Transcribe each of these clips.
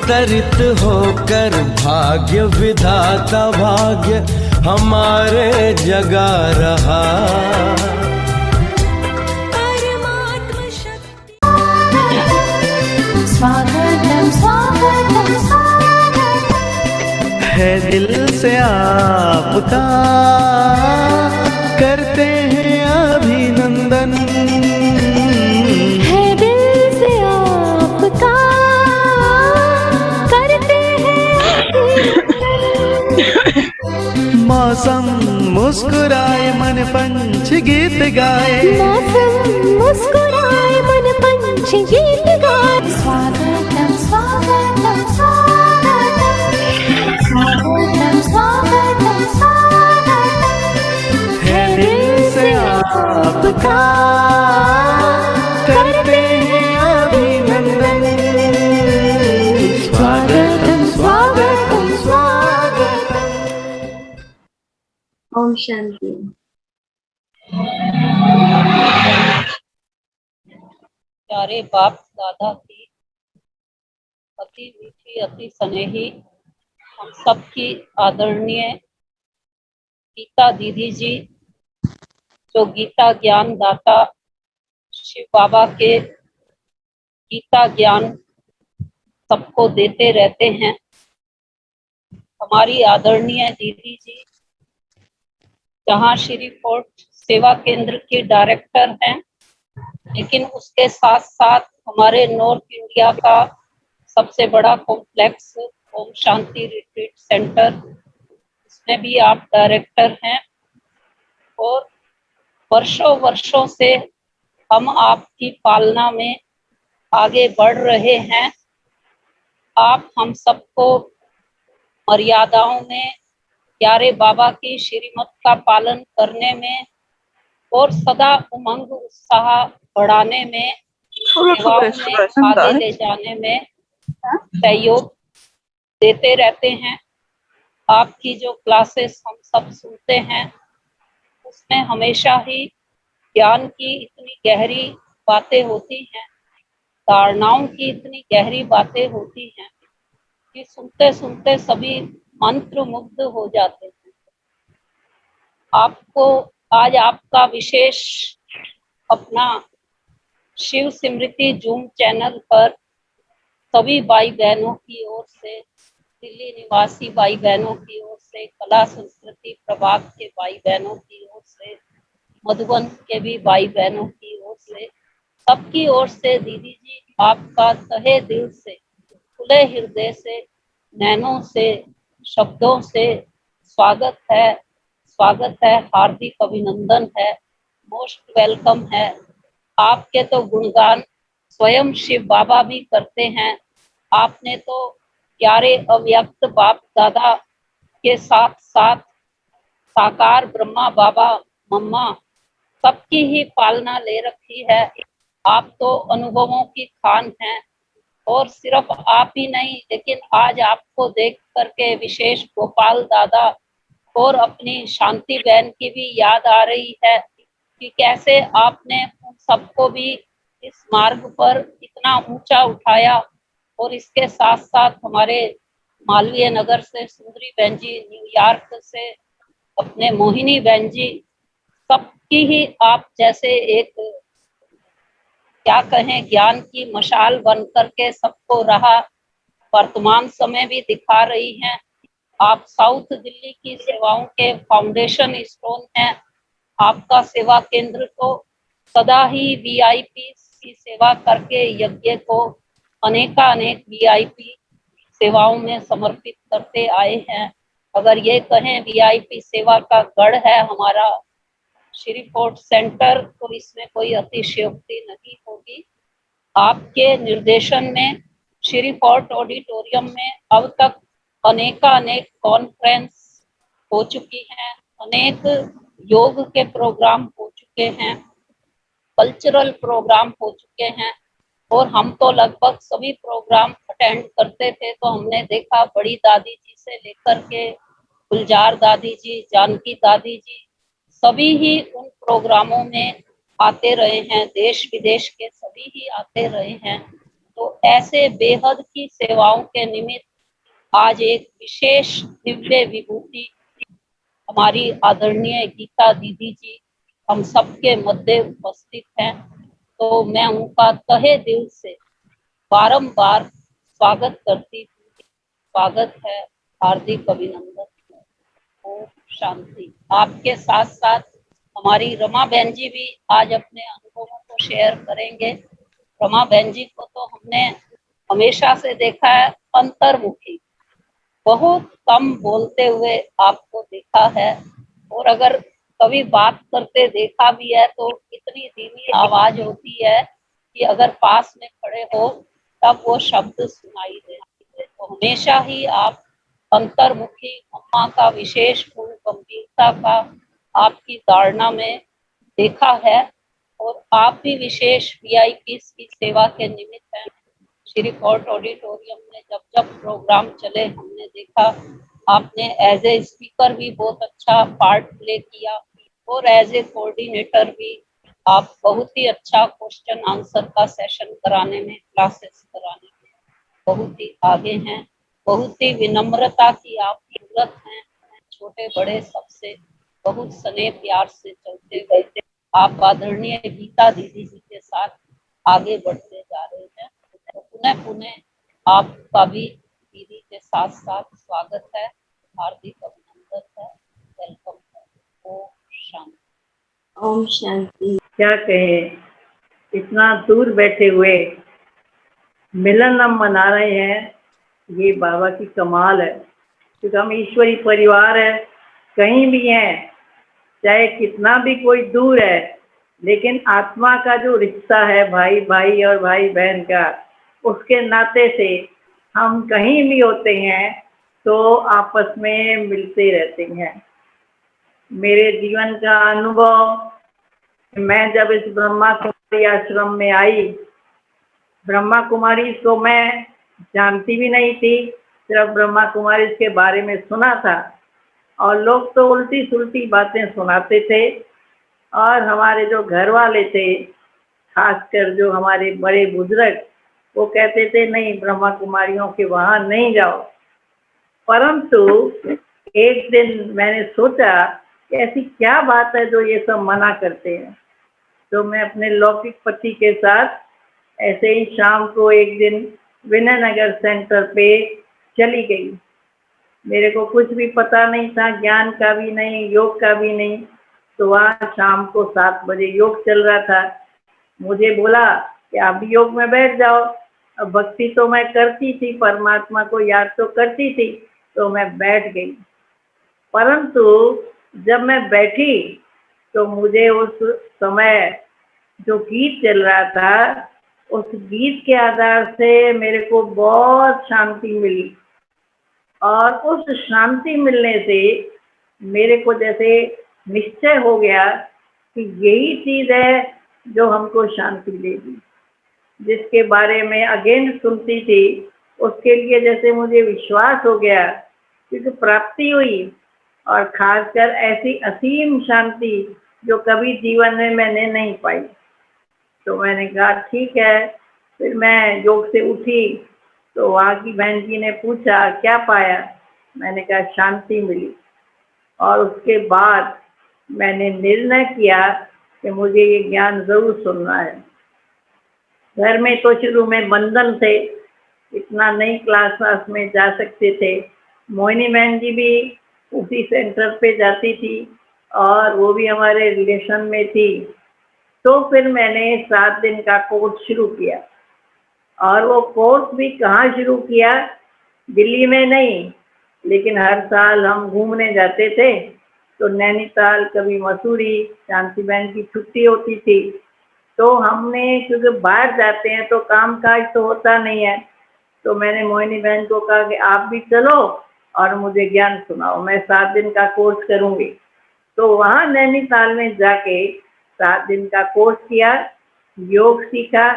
अवतरित होकर भाग्य विधाता भाग्य हमारे जगा रहा। परमात्म शक्ति स्वागतम स्वागतम स्वागतम है दिल से आपका करते हैं अभिनंदन। है दिल से आपका करते हैं मौसम मुस्कुराए मन पंच गीत गाए। मौसम मुस्कुराए मन पंच गीत गाए। स्वागतम स्वागतम स्वागतम स्वागतम स्वागतम स्वागतम है दिल से आपका करते हैं अभिनंदन। स्वागतम स्वागतम स्वागतम। ओम शांति। प्यारे बाप दादा की अति मीठी अति स्नेही हम सबकी आदरणीय गीता दीदी जी, जो गीता ज्ञान दाता शिव बाबा के गीता ज्ञान सबको देते रहते हैं। हमारी आदरणीय दीदी जी जहाँ श्री फोर्ट सेवा केंद्र के डायरेक्टर हैं, लेकिन उसके साथ साथ हमारे नॉर्थ इंडिया का सबसे बड़ा complex Om Shanti retreat centre, इसमें भी आप डायरेक्टर हैं। और वर्षों वर्षों से हम आपकी पालना में आगे बढ़ रहे हैं। आप हम सबको मर्यादाओं में प्यारे बाबा की श्रीमत का पालन करने में और सदा उमंग उत्साह बढ़ाने में, सेवाओं में आगे ले जाने में सहयोग देते रहते हैं। आपकी जो क्लासेस हम सब सुनते हैं उसमें हमेशा ही ज्ञान की इतनी गहरी बातें होती हैं, धारणाओं की इतनी गहरी बातें होती हैं कि सुनते सुनते सभी मंत्र मुग्ध हो जाते हैं। आपको आज आपका विशेष अपना शिव स्मृति जूम चैनल पर सभी भाई बहनों की ओर से, दिल्ली निवासी भाई बहनों की ओर से, कला संस्कृति प्रभाग के भाई बहनों की ओर से, मधुबन के भी भाई बहनों की ओर से, सबकी ओर से दीदी जी आपका तहे दिल से, खुले हृदय से, नैनों से, शब्दों से स्वागत है, हार्दिक अभिनंदन है, मोस्ट वेलकम है। आपके तो गुणगान स्वयं शिव बाबा भी करते हैं। आपने तो प्यारे अव्यक्त बाप दादा के साथ साथ साकार ब्रह्मा बाबा मम्मा सबकी ही पालना ले रखी है। आप तो अनुभवों की खान हैं। और सिर्फ आप ही नहीं, लेकिन आज आपको देख करके विशेष गोपाल दादा और अपनी शांति बहन की भी याद आ रही है कि कैसे आपने उन सबको भी इस मार्ग पर इतना ऊंचा उठाया। और इसके साथ साथ हमारे मालवीय नगर से सुंदरी बहन जी, न्यूयॉर्क से अपने मोहिनी बहन जी, सबकी ही आप जैसे एक क्या कहें ज्ञान की मशाल बन करके सबको रहा, वर्तमान समय भी दिखा रही हैं। आप साउथ दिल्ली की सेवाओं के फाउंडेशन स्टोन हैं। आपका सेवा केंद्र तो सदा ही वीआईपी की सेवा करके यज्ञ को अनेक वीआईपी सेवाओं में समर्पित करते आए हैं। अगर ये कहें वीआईपी सेवा का गढ़ है हमारा श्री फोर्ट सेंटर, तो इसमें कोई अतिशयोक्ति नहीं होगी। आपके निर्देशन में श्री फोर्ट ऑडिटोरियम में अब तक अनेक कॉन्फ्रेंस हो चुकी हैं, अनेक योग के प्रोग्राम हो चुके हैं, कल्चरल प्रोग्राम हो चुके हैं। और हम तो लगभग सभी प्रोग्राम अटेंड करते थे, तो हमने देखा बड़ी दादी जी से लेकर के गुलजार दादी जी, जानकी दादी जी, सभी ही उन प्रोग्रामों में आते रहे हैं। देश विदेश के सभी ही आते रहे हैं। तो ऐसे बेहद की सेवाओं के निमित्त आज एक विशेष दिव्य विभूति हमारी आदरणीय गीता दीदी जी हम सबके मध्य उपस्थित हैं। तो मैं उनका तहे दिल से बारंबार स्वागत करती हूँ। स्वागत है, हार्दिक अभिनंदन। ओम शांति। आपके साथ साथ हमारी रमा बहन जी भी आज अपने अनुभवों को शेयर करेंगे। रमा बहन जी को तो हमने हमेशा से देखा है अंतर्मुखी, बहुत कम बोलते हुए आपको देखा है, और अगर कभी बात करते देखा भी है तो इतनी धीमी आवाज होती है कि अगर पास में खड़े हो तब वो शब्द सुनाई देते हैं। तो हमेशा ही आप अंतर्मुखी, अम्मा का विशेष गुण गंभीरता का आपकी धारणा में देखा है, और आप भी विशेष वीआईपी की सेवा के निमित्त हैं। श्री कोर्ट ऑडिटोरियम में जब जब प्रोग्राम चले हमने देखा आपने एज ए स्पीकर भी बहुत अच्छा पार्ट प्ले किया, और एज ए कोऑर्डिनेटर भी आप बहुत ही अच्छा क्वेश्चन आंसर का सेशन कराने में, क्लासेस कराने में बहुत ही आगे हैं। बहुत ही विनम्रता की आप जरूरत हैं, छोटे बड़े सबसे बहुत स्नेह प्यार से चलते हुए आप आदरणीय गीता दीदी जी के साथ आगे बढ़ते जा रहे हैं। तो पुनः पुनः आपका भी दीदी के साथ साथ स्वागत है, हार्दिक अभिनंदन है, वेलकम है। ओम शांति। ओम शांति। क्या कहें, इतना दूर बैठे हुए मिलन हम मना रहे हैं, ये बाबा की कमाल है। क्योंकि हम ईश्वरी परिवार है, कहीं भी हैं, चाहे कितना भी कोई दूर है, लेकिन आत्मा का जो रिश्ता है भाई भाई और भाई बहन का, उसके नाते से हम कहीं भी होते हैं तो आपस में मिलते रहते हैं। मेरे जीवन का अनुभव, मैं जब इस ब्रह्मा कुमारी आश्रम में आई, ब्रह्मा कुमारी को मैं जानती भी नहीं थी, सिर्फ ब्रह्मा कुमारी के बारे में सुना था, और लोग तो उल्टी सुल्टी बातें सुनाते थे, और हमारे जो घर वाले थे, खासकर जो हमारे बड़े बुजुर्ग, वो कहते थे नहीं ब्रह्मा कुमारियों के वहाँ नहीं जाओ। परंतु एक दिन मैंने सोचा कि ऐसी क्या बात है जो ये सब मना करते हैं। तो मैं अपने लौकिक पति के साथ ऐसे ही शाम को एक दिन विनय नगर सेंटर पे चली गई। मेरे को कुछ भी पता नहीं था, ज्ञान का भी नहीं, योग का भी नहीं। तो वहाँ शाम को 7 बजे योग चल रहा था। मुझे बोला कि आप भी योग में बैठ जाओ। अब भक्ति तो मैं करती थी, परमात्मा को याद तो करती थी, तो मैं बैठ गई। परंतु जब मैं बैठी तो मुझे उस समय जो गीत चल रहा था, उस गीत के आधार से मेरे को बहुत शांति मिली, और उस शांति मिलने से मेरे को जैसे निश्चय हो गया कि यही चीज़ है जो हमको शांति देगी। जिसके बारे में अगेन सुनती थी, उसके लिए जैसे मुझे विश्वास हो गया, क्योंकि प्राप्ति हुई, और खासकर ऐसी असीम शांति जो कभी जीवन में मैंने नहीं पाई। तो मैंने कहा ठीक है। फिर मैं योग से उठी तो वहाँ की बहन जी ने पूछा क्या पाया, मैंने कहा शांति मिली। और उसके बाद मैंने निर्णय किया कि मुझे ये ज्ञान ज़रूर सुनना है। घर में तो शुरू में बंधन थे, इतना नहीं क्लास में जा सकते थे। मोहिनी बहन जी भी उसी सेंटर पे जाती थी, और वो भी हमारे रिलेशन में थी। तो फिर मैंने 7 दिन का कोर्स शुरू किया, और वो कोर्स भी कहाँ शुरू किया, दिल्ली में नहीं, लेकिन हर साल हम घूमने जाते थे। तो नैनीताल, कभी मसूरी, शांति बहन की छुट्टी होती थी, तो हमने, क्योंकि बाहर जाते हैं तो काम काज तो होता नहीं है, तो मैंने मोहिनी बहन को कहा कि आप भी चलो और मुझे ज्ञान सुनाओ, मैं 7 दिन का कोर्स करूँगी। तो वहाँ नैनीताल में जाके 7 दिन का कोर्स किया, योग सीखा,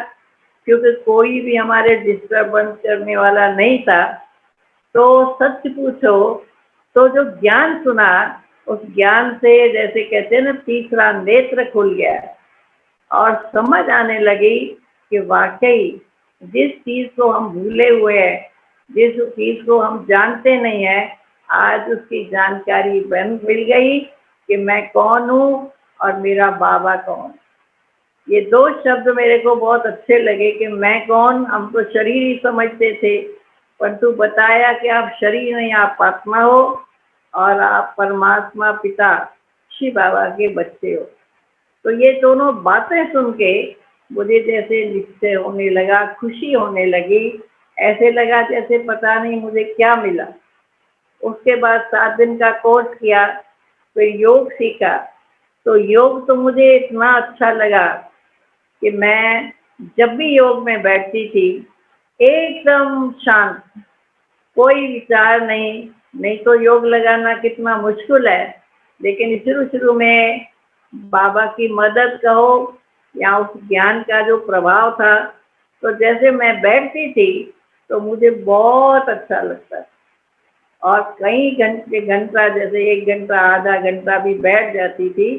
क्योंकि कोई भी हमारे डिस्टर्बेंस करने वाला नहीं था। तो सच पूछो तो जो ज्ञान सुना, उस ज्ञान से जैसे कहते हैं ना, तीसरा नेत्र खुल गया, और समझ आने लगी कि वाकई जिस चीज को हम भूले हुए हैं, जिस चीज को हम जानते नहीं है, आज उसकी जानकारी बन मिल गई कि मैं कौन हूँ और मेरा बाबा कौन। ये दो शब्द मेरे को बहुत अच्छे लगे कि मैं कौन। हम तो शरीर ही समझते थे, परंतु बताया कि आप शरीर नहीं, आप आत्मा हो और आप परमात्मा पिता शिव बाबा के बच्चे हो। तो ये दोनों बातें सुन के मुझे जैसे निश्चय होने लगा, खुशी होने लगी, ऐसे लगा जैसे पता नहीं मुझे क्या मिला। उसके बाद 7 दिन का कोर्स किया, फिर योग सीखा। तो योग तो मुझे इतना अच्छा लगा कि मैं जब भी योग में बैठती थी एकदम शांत, कोई विचार नहीं। नहीं तो योग लगाना कितना मुश्किल है, लेकिन शुरू शुरू में बाबा की मदद कहो या उस ज्ञान का जो प्रभाव था, तो जैसे मैं बैठती थी तो मुझे बहुत अच्छा लगता था। और कई घंटा जैसे 1 घंटा आधा घंटा भी बैठ जाती थी।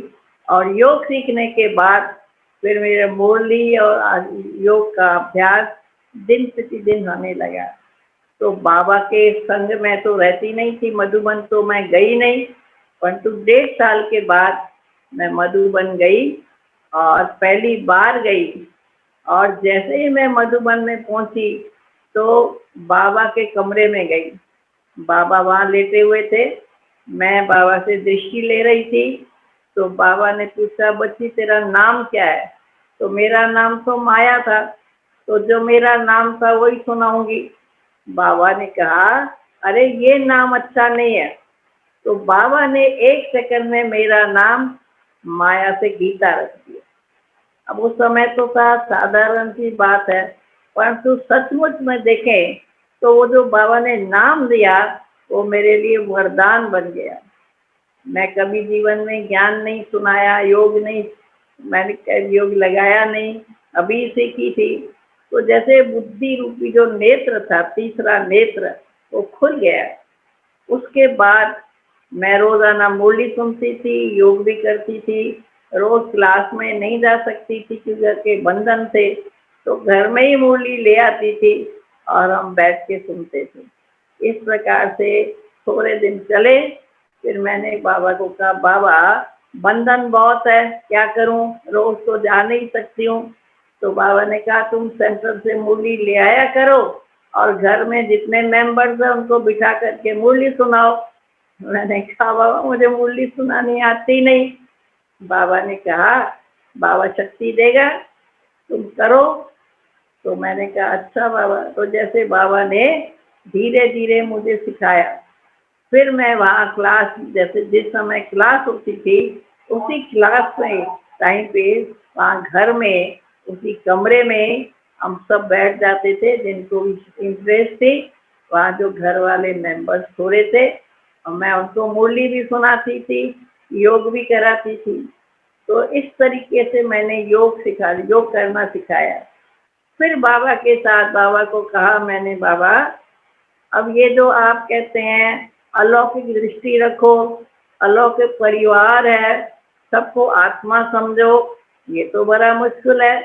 और योग सीखने के बाद फिर मेरा मुरली और योग का अभ्यास दिन प्रतिदिन होने लगा। तो बाबा के संग में तो रहती नहीं थी, मधुबन तो मैं गई नहीं, परंतु 1.5 साल के बाद मैं मधुबन गई और पहली बार गई। और जैसे ही मैं मधुबन में पहुंची तो बाबा के कमरे में गई। बाबा वहाँ लेटे हुए थे, मैं बाबा से दृष्टि ले रही थी। तो बाबा ने पूछा, बच्ची तेरा नाम क्या है? तो मेरा नाम तो माया था, तो जो मेरा नाम था वही सुनाऊंगी। बाबा ने कहा, अरे ये नाम अच्छा नहीं है। तो बाबा ने 1 सेकंड में मेरा नाम माया से गीता रख दिया। अब उस समय तो था साधारण सी बात है, परंतु सचमुच में देखें तो वो जो बाबा ने नाम दिया वो मेरे लिए वरदान बन गया। मैं कभी जीवन में ज्ञान नहीं सुनाया, योग नहीं, मैंने कभी योग लगाया नहीं, अभी सीखी थी। तो जैसे बुद्धि रूपी जो नेत्र था, तीसरा नेत्र, वो खुल गया। उसके बाद मैं रोजाना मुरली सुनती थी, योग भी करती थी। रोज क्लास में नहीं जा सकती थी क्योंकि घर के बंधन थे, तो घर में ही मुरली ले आती थी और हम बैठ के सुनते थे। इस प्रकार से थोड़े दिन चले। फिर मैंने बाबा को कहा, बाबा बंधन बहुत है, क्या करूं, रोज तो जा नहीं सकती हूँ। तो बाबा ने कहा, तुम सेंटर से मुरली ले आया करो और घर में जितने मेंबर्स हैं उनको बिठा करके मुरली सुनाओ। मैंने कहा, बाबा मुझे मुरली सुनानी आती नहीं। बाबा ने कहा, बाबा शक्ति देगा, तुम करो। तो मैंने कहा, अच्छा बाबा। तो जैसे बाबा ने धीरे धीरे मुझे सिखाया। फिर मैं वहाँ क्लास, जैसे जिस समय क्लास होती थी उसी क्लास में टाइम पे वहाँ घर में उसी कमरे में हम सब बैठ जाते थे जिनको इंटरेस्ट थी। वहाँ जो घर वाले मेंबर्स थोड़े थे और मैं उनको मुरली भी सुनाती थी, योग भी कराती थी। तो इस तरीके से मैंने योग करना सिखाया। फिर बाबा के साथ बाबा को कहा मैंने, बाबा अब ये जो आप कहते हैं अलौकिक दृष्टि रखो, अलौकिक परिवार है, सबको आत्मा समझो, ये तो बड़ा मुश्किल है।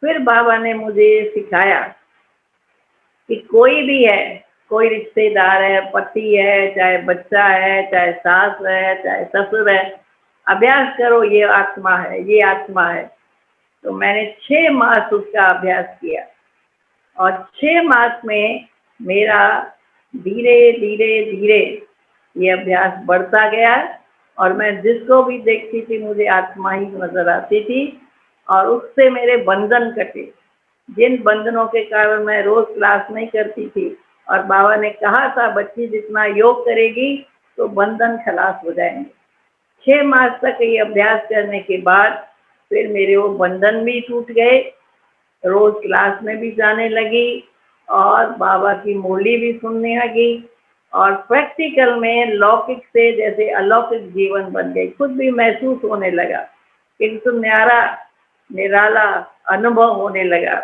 फिर बाबा ने मुझे सिखाया कि कोई भी है, कोई रिश्तेदार है, पति है, चाहे बच्चा है, चाहे सास है, चाहे ससुर है, अभ्यास करो, ये आत्मा है, ये आत्मा है। तो मैंने 6 मास उसका अभ्यास किया और 6 मास में मेरा धीरे धीरे धीरे ये अभ्यास बढ़ता गया और मैं जिसको भी देखती थी मुझे आत्मा ही नजर आती थी और उससे मेरे बंधन कटे, जिन बंधनों के कारण मैं रोज क्लास नहीं करती थी। और बाबा ने कहा था, बच्ची जितना योग करेगी तो बंधन खलास हो जाएंगे। 6 मास तक ये अभ्यास करने के बाद फिर मेरे वो बंधन भी टूट गए, रोज क्लास में भी जाने लगी और बाबा की मुरली भी सुनने लगी और प्रैक्टिकल में लौकिक से जैसे अलौकिक जीवन बन गई। खुद भी महसूस होने लगा, किंतु न्यारा निराला अनुभव होने लगा।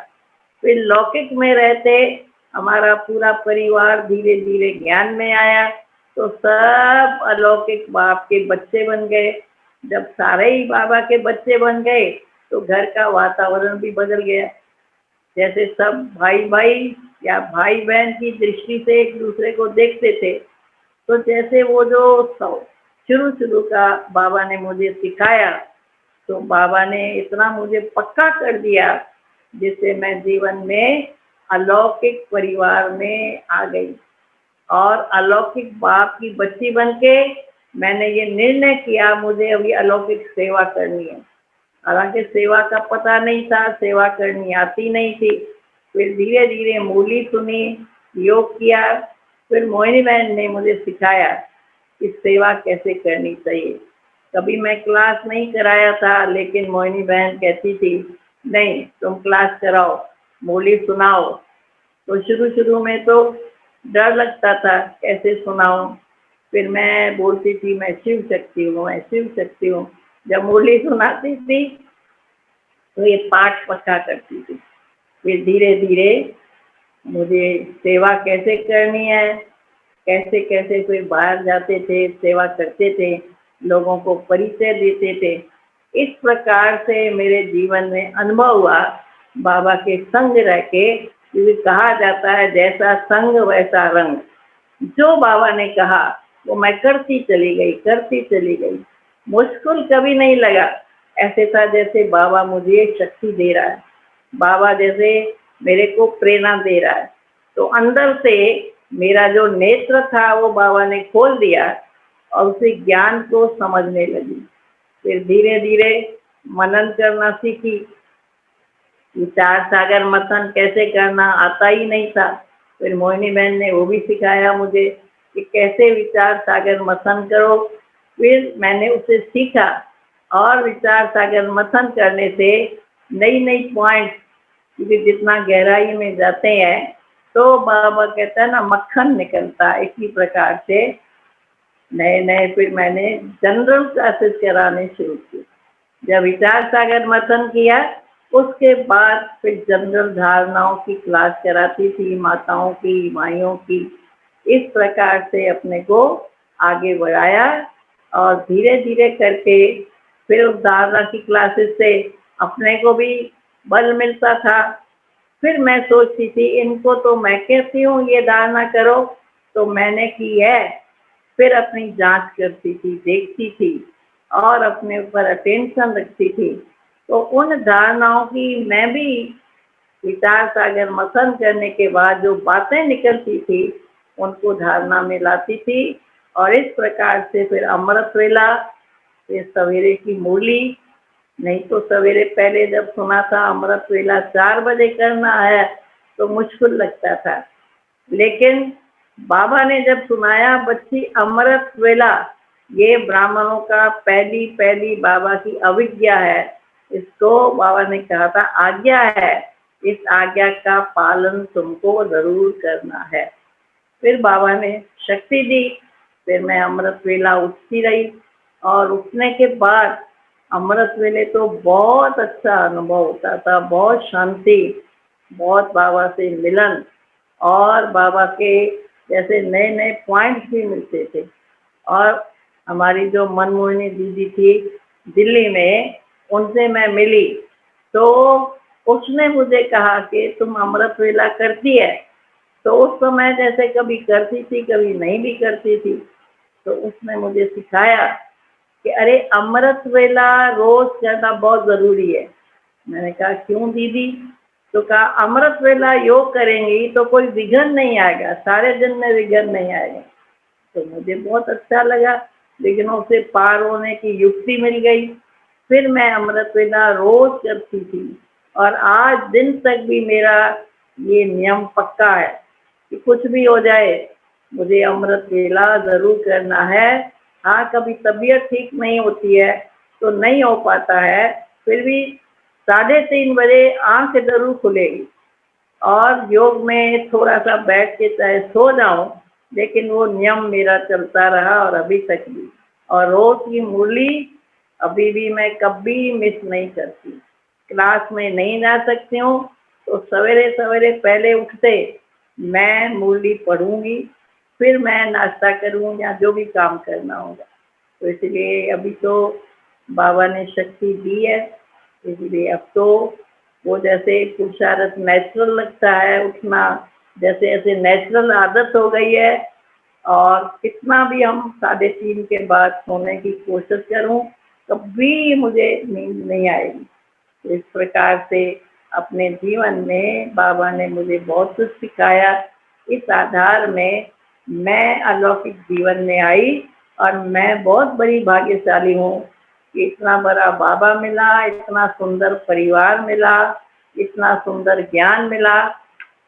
फिर लौकिक में रहते हमारा पूरा परिवार धीरे धीरे ज्ञान में आया, तो सब अलौकिक बाप के बच्चे बन गए। जब सारे ही बाबा के बच्चे बन गए तो घर का वातावरण भी बदल गया। जैसे सब भाई भाई या भाई बहन की दृष्टि से एक दूसरे को देखते थे, तो जैसे वो जो शुरू शुरू का बाबा ने मुझे सिखाया, तो बाबा ने इतना मुझे पक्का कर दिया जिससे मैं जीवन में अलौकिक परिवार में आ गई और अलौकिक बाप की बच्ची बनके मैंने ये निर्णय किया मुझे अभी अलौकिक सेवा करनी है। हालांकि सेवा का पता नहीं था, सेवा करनी आती नहीं थी। फिर धीरे धीरे मूली सुनी, योग किया, फिर मोहिनी बहन ने मुझे सिखाया कि सेवा कैसे करनी चाहिए। कभी मैं क्लास नहीं कराया था, लेकिन मोहिनी बहन कहती थी नहीं तुम क्लास कराओ, मूली सुनाओ। तो शुरू शुरू में तो डर लगता था कैसे सुनाऊं। फिर मैं बोलती थी मैं शिव शक्ति हूँ, मैं शिव शक्ति हूँ। जब मुरली सुनाती थी तो ये पाठ पक्का करती थी। फिर धीरे धीरे मुझे सेवा कैसे करनी है, कैसे कैसे फिर बाहर जाते थे, सेवा करते थे, लोगों को परिचय देते थे। इस प्रकार से मेरे जीवन में अनुभव हुआ बाबा के संग रह के, क्योंकि कहा जाता है जैसा संग वैसा रंग। जो बाबा ने कहा वो मैं करती चली गई। मुश्किल कभी नहीं लगा, ऐसे था जैसे बाबा मुझे शक्ति दे रहा है, बाबा जैसे मेरे को प्रेरणा दे रहा है। तो अंदर से मेरा जो नेत्र था वो बाबा ने खोल दिया और उसे ज्ञान को समझने लगी। फिर धीरे धीरे मनन करना सीखी। विचार सागर मंथन कैसे करना आता ही नहीं था। फिर मोहिनी बहन ने वो भी सिखाया मुझे कि कैसे विचार सागर मंथन करो। फिर मैंने उसे सीखा और विचार सागर मंथन करने से नई नई पॉइंट, क्योंकि जितना गहराई में जाते हैं तो बाबा कहता है ना मक्खन निकलता है, इसी प्रकार से नए नए फिर मैंने जनरल क्लासेस कराने शुरू की। जब विचार सागर मंथन किया उसके बाद फिर जनरल धारणाओं की क्लास कराती थी, माताओं की, माइयों की। इस प्रकार से अपने को आगे बढ़ाया और धीरे धीरे करके फिर उस धारणा की क्लासेस से अपने को भी बल मिलता था। फिर मैं सोचती थी इनको तो मैं कहती हूँ ये धारणा करो, तो मैंने की है। फिर अपनी जांच करती थी, देखती थी और अपने ऊपर अटेंशन रखती थी। तो उन धारणाओं की मैं भी विचार सागर मंथन करने के बाद जो बातें निकलती थी उनको धारणा में लाती थी। और इस प्रकार से फिर अमृत वेला, फिर सवेरे की मुरली, नहीं तो सवेरे पहले जब सुना था अमृत वेला 4 बजे करना है तो मुश्किल लगता था, लेकिन बाबा ने जब सुनाया बच्ची अमृत वेला ये ब्राह्मणों का पहली पहली बाबा की अविज्ञा है, इसको बाबा ने कहा था आज्ञा है, इस आज्ञा का पालन तुमको जरूर करना है। फिर बाबा ने शक्ति दी। फिर मैं अमृत वेला उठती रही और उठने के बाद अमृत वेले तो बहुत अच्छा अनुभव होता था, बहुत शांति, बहुत बाबा से मिलन और बाबा के जैसे नए नए पॉइंट्स भी मिलते थे। और हमारी जो मनमोहिनी दीदी थी दिल्ली में, उनसे मैं मिली तो उसने मुझे कहा कि तुम अमृत वेला करती है। तो उस समय जैसे कभी करती थी कभी नहीं भी करती थी, तो उसने मुझे सिखाया कि अरे अमृत वेला रोज करना बहुत जरूरी है। मैंने कहा क्यों दीदी? तो कहा अमृत वेला योग करेंगी तो कोई विघ्न नहीं आएगा, सारे दिन में विघ्न नहीं आएगा। तो मुझे बहुत अच्छा लगा, विघ्नों से पार होने की युक्ति मिल गई। फिर मैं अमृत वेला रोज करती थी और आज दिन तक भी मेरा ये नियम पक्का है कि कुछ भी हो जाए मुझे अमृत वेला जरूर करना है। हाँ, कभी तबीयत ठीक नहीं होती है तो नहीं हो पाता है, फिर भी 3:30 बजे आंख जरूर खुलेगी और योग में थोड़ा सा बैठ के चाहे सो जाऊं, लेकिन वो नियम मेरा चलता रहा और अभी तक भी। और रोज की मुरली अभी भी मैं कभी मिस नहीं करती। क्लास में नहीं जा सकती हूँ तो सवेरे सवेरे पहले उठते मैं मुरली पढ़ूंगी, फिर मैं नाश्ता करूँ या जो भी काम करना होगा। तो इसलिए अभी तो बाबा ने शक्ति दी है, इसलिए अब तो वो जैसे पुरुषार्थ नेचुरल लगता है, उठना जैसे ऐसे नेचुरल आदत हो गई है। और कितना भी हम 3:30 के बाद सोने की कोशिश करूं, कभी मुझे नींद नहीं आएगी। तो इस प्रकार से अपने जीवन में बाबा ने मुझे बहुत कुछ सिखाया। इस आधार में मैं अलौकिक जीवन में आई और मैं बहुत बड़ी भाग्यशाली हूँ कि इतना बड़ा बाबा मिला, इतना सुंदर परिवार मिला, इतना सुंदर ज्ञान मिला।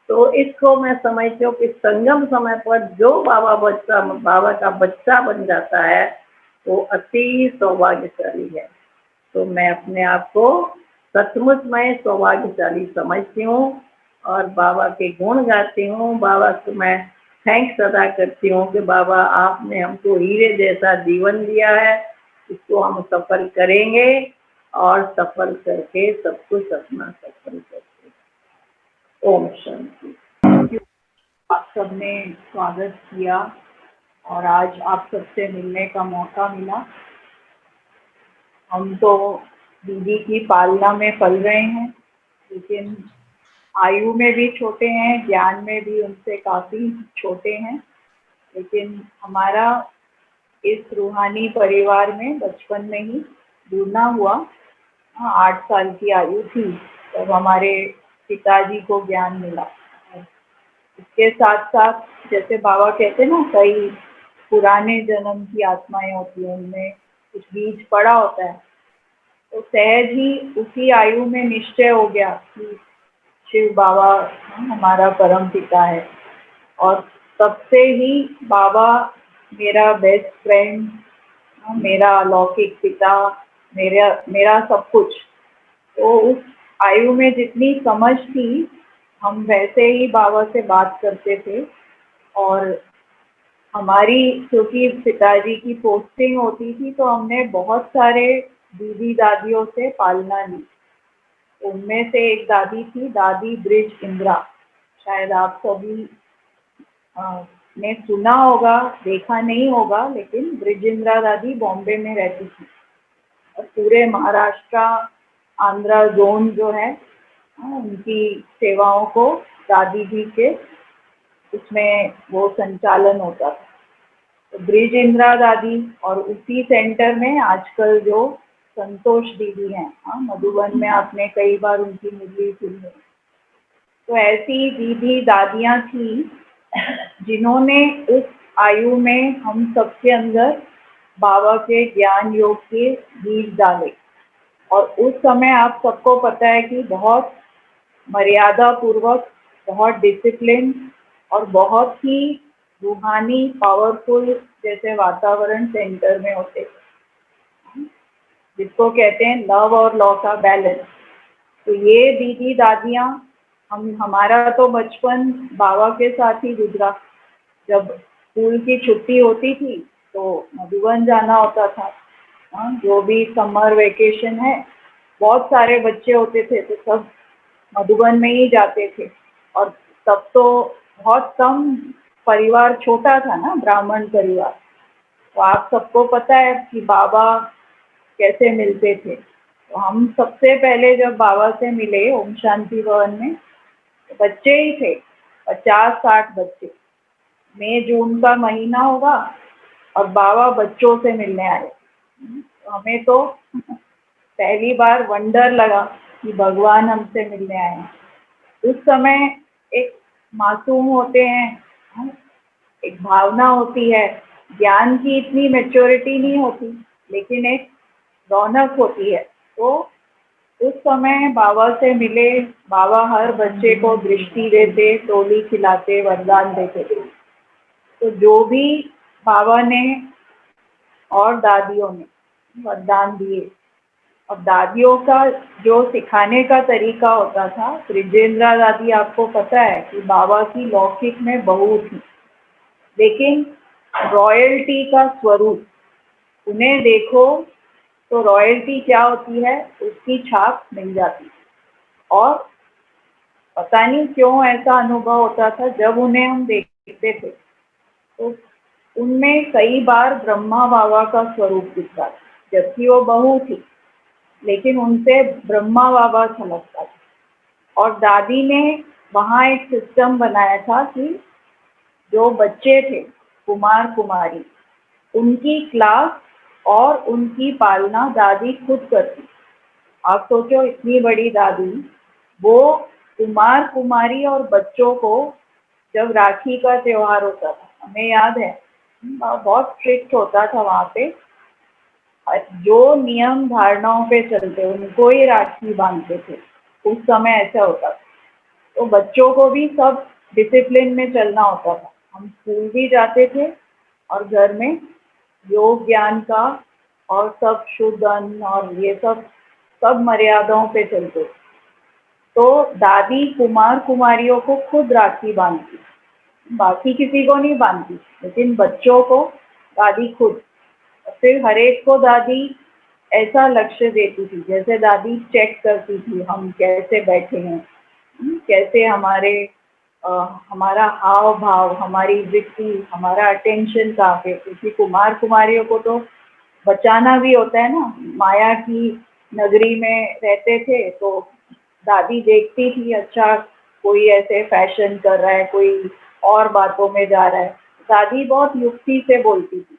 तो इसको मैं समझती हूँ कि संगम समय पर जो बाबा का बच्चा बन जाता है वो अति सौभाग्यशाली है। तो मैं अपने आप को सचमुच में सौभाग्यशाली समझती हूँ और बाबा के गुण गाती हूँ। बाबा को मैं थैंक्स अदा करती हूँ कि बाबा आपने हमको हीरे जैसा जीवन दिया है, इसको हम सफल करेंगे और सफल करके सब कुछ अपना सफल करते। ओम शांति। आप सबने स्वागत किया और आज आप सबसे मिलने का मौका मिला। हम तो दीदी की पालना में पल रहे हैं, लेकिन आयु में भी छोटे हैं, ज्ञान में भी उनसे काफ़ी छोटे हैं। लेकिन हमारा इस रूहानी परिवार में बचपन में ही जुड़ना हुआ। 8 साल की आयु थी तब हमारे पिताजी को ज्ञान मिला। इसके साथ साथ जैसे बाबा कहते ना, कई पुराने जन्म की आत्माएं होती हैं, उनमें कुछ बीज पड़ा होता है। तो सहज ही उसी आयु में निश्चय हो गया कि शिव बाबा हमारा परम पिता है। और तब से ही बाबा मेरा बेस्ट फ्रेंड, मेरा अलौकिक पिता, मेरा सब कुछ। तो उस आयु में जितनी समझ थी, हम वैसे ही बाबा से बात करते थे। और हमारी क्योंकि पिताजी की पोस्टिंग होती थी, तो हमने बहुत सारे दीदी दादियों से पालना ली। उनमें से एक दादी थी, दादी ब्रिज इंदिरा। शायद आप सभी ने सुना होगा, देखा नहीं होगा, लेकिन ब्रिज इंदिरा दादी बॉम्बे में रहती थी और पूरे महाराष्ट्र आंध्रा जोन जो है उनकी सेवाओं को दादी जी के उसमें वो संचालन होता था। तो ब्रिज इंदिरा दादी और उसी सेंटर में आजकल जो संतोष दीदी हैं, मधुबन में आपने कई बार उनकी मुरली सुनी। तो ऐसी दीदी दादियाँ थी जिन्होंने उस आयु में हम सबके अंदर बाबा के ज्ञान योग के बीज डाले। और उस समय आप सबको पता है कि बहुत मर्यादा पूर्वक, बहुत डिसिप्लिन और बहुत ही रूहानी पावरफुल जैसे वातावरण सेंटर में होते, जिसको कहते हैं लव और लॉ का बैलेंस। तो ये दीदी दादियाँ हमारा तो बचपन बाबा के साथ ही गुजरा। जब स्कूल की छुट्टी होती थी तो मधुबन जाना होता था। जो भी समर वेकेशन है, बहुत सारे बच्चे होते थे तो सब मधुबन में ही जाते थे। और तब तो बहुत कम परिवार, छोटा था ना, ब्राह्मण परिवार। तो आप सबको पता है कि बाबा कैसे मिलते थे। तो हम सबसे पहले जब बाबा से मिले ओम शांति भवन में, तो बच्चे ही थे, 50-60 बच्चे। मई जून का महीना होगा और बाबा बच्चों से मिलने आए। तो हमें तो पहली बार वंडर लगा कि भगवान हमसे मिलने आए हैं। उस समय एक मासूम होते हैं, एक भावना होती है, ज्ञान की इतनी मैच्योरिटी नहीं होती, लेकिन एक रौनक होती है। तो उस समय बाबा से मिले, बाबा हर बच्चे को दृष्टि देते, टोली खिलाते, वरदान देते थे। तो जो भी बाबा ने और दादियों ने वरदान दिए, अब दादियों का जो सिखाने का तरीका होता था, ब्रिजेंद्रा दादी आपको पता है कि बाबा की लौकिक में बहू थी, लेकिन रॉयल्टी का स्वरूप। उन्हें देखो तो रॉयल्टी क्या होती है, उसकी छाप मिल जाती। और पता नहीं क्यों ऐसा अनुभव होता था, जब उन्हें हम देखते थे तो उनमें कई बार ब्रह्मा बाबा का स्वरूप दिखता था, जबकि वो बहू थी, लेकिन उनसे ब्रह्मा बाबा झलकता था। और दादी ने वहाँ एक सिस्टम बनाया था कि जो बच्चे थे कुमार कुमारी, उनकी क्लास और उनकी पालना दादी खुद करती। आप सोचो, इतनी बड़ी दादी, वो कुमार कुमारी और बच्चों को, जब राखी का त्योहार होता था, हमें याद है बहुत स्ट्रिक्ट होता था वहाँ पे, जो नियम धारणाओं पे चलते उनको ही राखी बांधते थे। उस समय ऐसा होता था। तो बच्चों को भी सब डिसिप्लिन में चलना होता था। हम स्कूल भी जाते थे और घर में योग ज्ञान का और सब शुद्ध अन्न और ये सब सब मर्यादाओं पे चलते थे। तो दादी कुमार कुमारियों को खुद राखी बांधती, बाकी किसी को नहीं बांधती, लेकिन बच्चों को दादी खुद। फिर हर एक को दादी ऐसा लक्ष्य देती थी, जैसे दादी चेक करती थी हम कैसे बैठे हैं, कैसे हमारा हाव भाव, हमारी दृष्टि, हमारा अटेंशन कहाँ पे, क्योंकि कुमार कुमारियों को तो बचाना भी होता है ना। माया की नगरी में रहते थे, तो दादी देखती थी अच्छा कोई ऐसे फैशन कर रहा है, कोई और बातों में जा रहा है, दादी बहुत युक्ति से बोलती थी।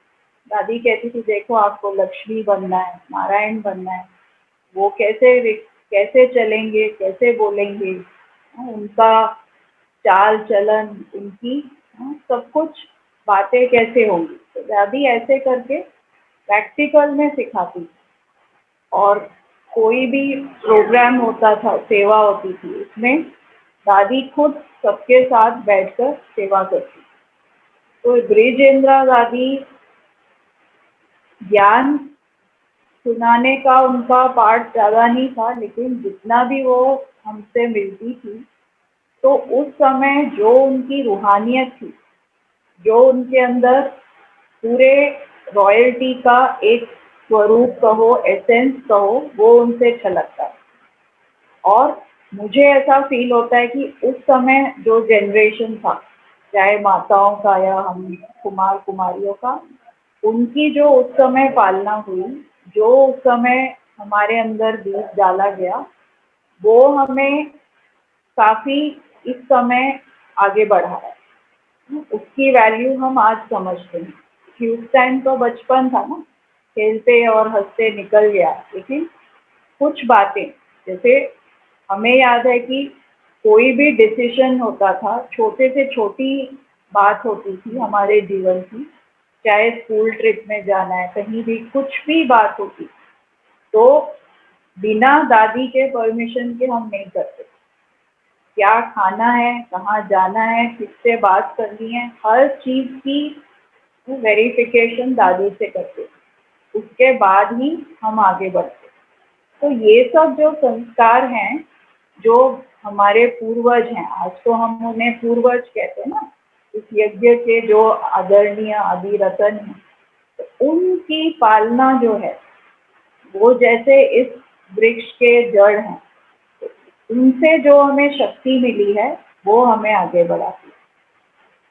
दादी कहती थी देखो आपको लक्ष्मी बनना है, नारायण बनना है, वो कैसे चलेंगे, कैसे बोलेंगे, उनका चाल चलन, उनकी सब कुछ बातें कैसे होंगी। तो दादी ऐसे करके प्रैक्टिकल में सिखाती थी। और कोई भी प्रोग्राम होता था, सेवा होती थी, उसमें दादी खुद सबके साथ बैठकर सेवा करती। तो ब्रिजेंद्रा दादी ज्ञान सुनाने का उनका पार्ट ज़्यादा नहीं था, लेकिन जितना भी वो हमसे मिलती थी, तो उस समय जो उनकी रूहानियत थी, जो उनके अंदर पूरे रॉयल्टी का एक स्वरूप कहो, एसेंस कहो, वो उनसे छलकता है। और मुझे ऐसा फील होता है कि उस समय जो जनरेशन था, चाहे माताओं का या हम कुमार कुमारियों का, उनकी जो उस समय पालना हुई, जो उस समय हमारे अंदर बीज डाला गया, वो हमें काफ़ी इस समय आगे बढ़ा है। उसकी वैल्यू हम आज समझते हैं कि उस टाइम तो बचपन था ना, खेलते और हंसते निकल गया। लेकिन कुछ बातें, जैसे हमें याद है कि कोई भी डिसीजन होता था, छोटे से छोटी बात होती थी हमारे जीवन की, चाहे स्कूल ट्रिप में जाना है, कहीं भी कुछ भी बात होती, तो बिना दादी के परमिशन के हम नहीं करते। क्या खाना है, कहाँ जाना है, किससे बात करनी है, हर चीज़ की वेरिफिकेशन दादी से करते, उसके बाद ही हम आगे बढ़ते। तो ये सब जो संस्कार हैं, जो हमारे पूर्वज हैं, आज तो हम उन्हें पूर्वज कहते हैं ना, इस यज्ञ के जो आदरणीय आदि रतन हैं, तो उनकी पालना जो है, वो जैसे इस वृक्ष के जड़ हैं, उनसे जो हमें शक्ति मिली है, वो हमें आगे बढ़ाती है।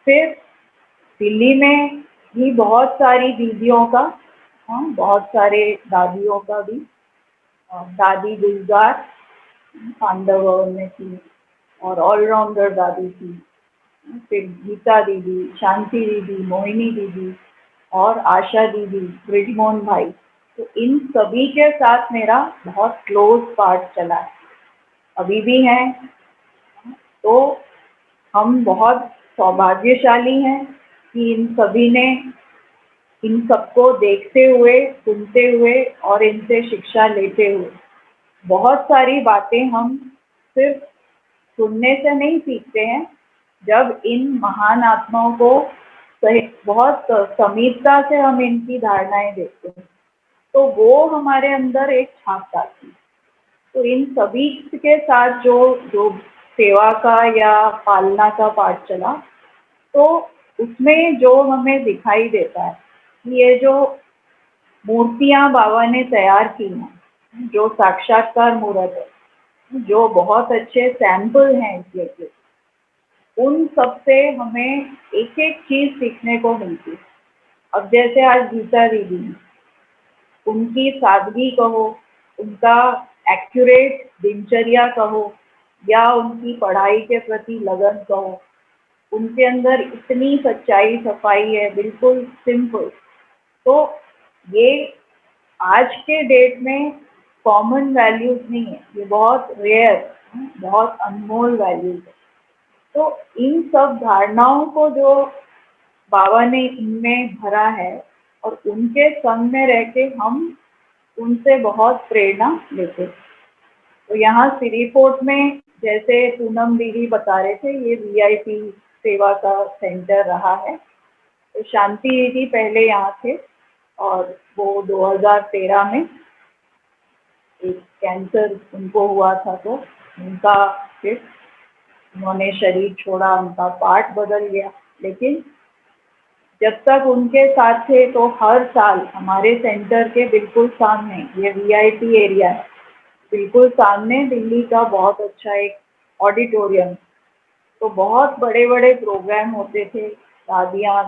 फिर दिल्ली में भी बहुत सारी दीदियों का, बहुत सारे दादियों का भी, दादी गुलजार पांडव भवन में थी और ऑलराउंडर दादी थी। फिर गीता दीदी, शांति दीदी, मोहिनी दीदी और आशा दीदी, ब्रिजमोहन भाई, तो इन सभी के साथ मेरा बहुत क्लोज पार्ट चला है, अभी भी हैं। तो हम बहुत सौभाग्यशाली हैं कि इन सभी ने, इन सबको देखते हुए, सुनते हुए और इनसे शिक्षा लेते हुए, बहुत सारी बातें हम सिर्फ सुनने से नहीं सीखते हैं, जब इन महान आत्माओं को बहुत समीपता से हम इनकी धारणाएं देखते हैं, तो वो हमारे अंदर एक छाप डालती है। तो इन सभी के साथ जो जो सेवा का या पालना का पाठ चला, तो उसमें जो हमें दिखाई देता है, ये जो मूर्तियां बाबा ने तैयार की हैं, जो साक्षात्कार मूर्त है, जो बहुत अच्छे सैंपल हैं इस यज्ञ, उन सब से हमें एक एक चीज सीखने को मिलती है। अब जैसे आज गीता दीदी, उनकी सादगी कहो, उनका एक्यूरेट दिनचर्या कहो, या उनकी पढ़ाई के प्रति लगन कहो, उनके अंदर इतनी सच्चाई सफाई है, बिल्कुल सिंपल। तो ये आज के डेट में कॉमन वैल्यूज नहीं है, ये बहुत रेयर, बहुत अनमोल वैल्यूज है। तो इन सब धारणाओं को जो बाबा ने इनमें भरा है और उनके संग में रह के हम उनसे बहुत प्रेरणा लेते हैं। तो यहाँ सिरीफोर्ट में जैसे पूनम दीदी बता रहे थे, ये वीआईपी सेवा का सेंटर रहा है। तो शांति दीदी पहले यहाँ थे और वो 2013 में एक कैंसर उनको हुआ था, तो उनका फिर उन्होंने शरीर छोड़ा, उनका पार्ट बदल गया। लेकिन जब तक उनके साथ थे तो हर साल हमारे सेंटर के बिल्कुल सामने, ये वीआईपी एरिया है, बिल्कुल सामने दिल्ली का बहुत अच्छा एक ऑडिटोरियम, तो बहुत बड़े बड़े प्रोग्राम होते थे। दादियाँ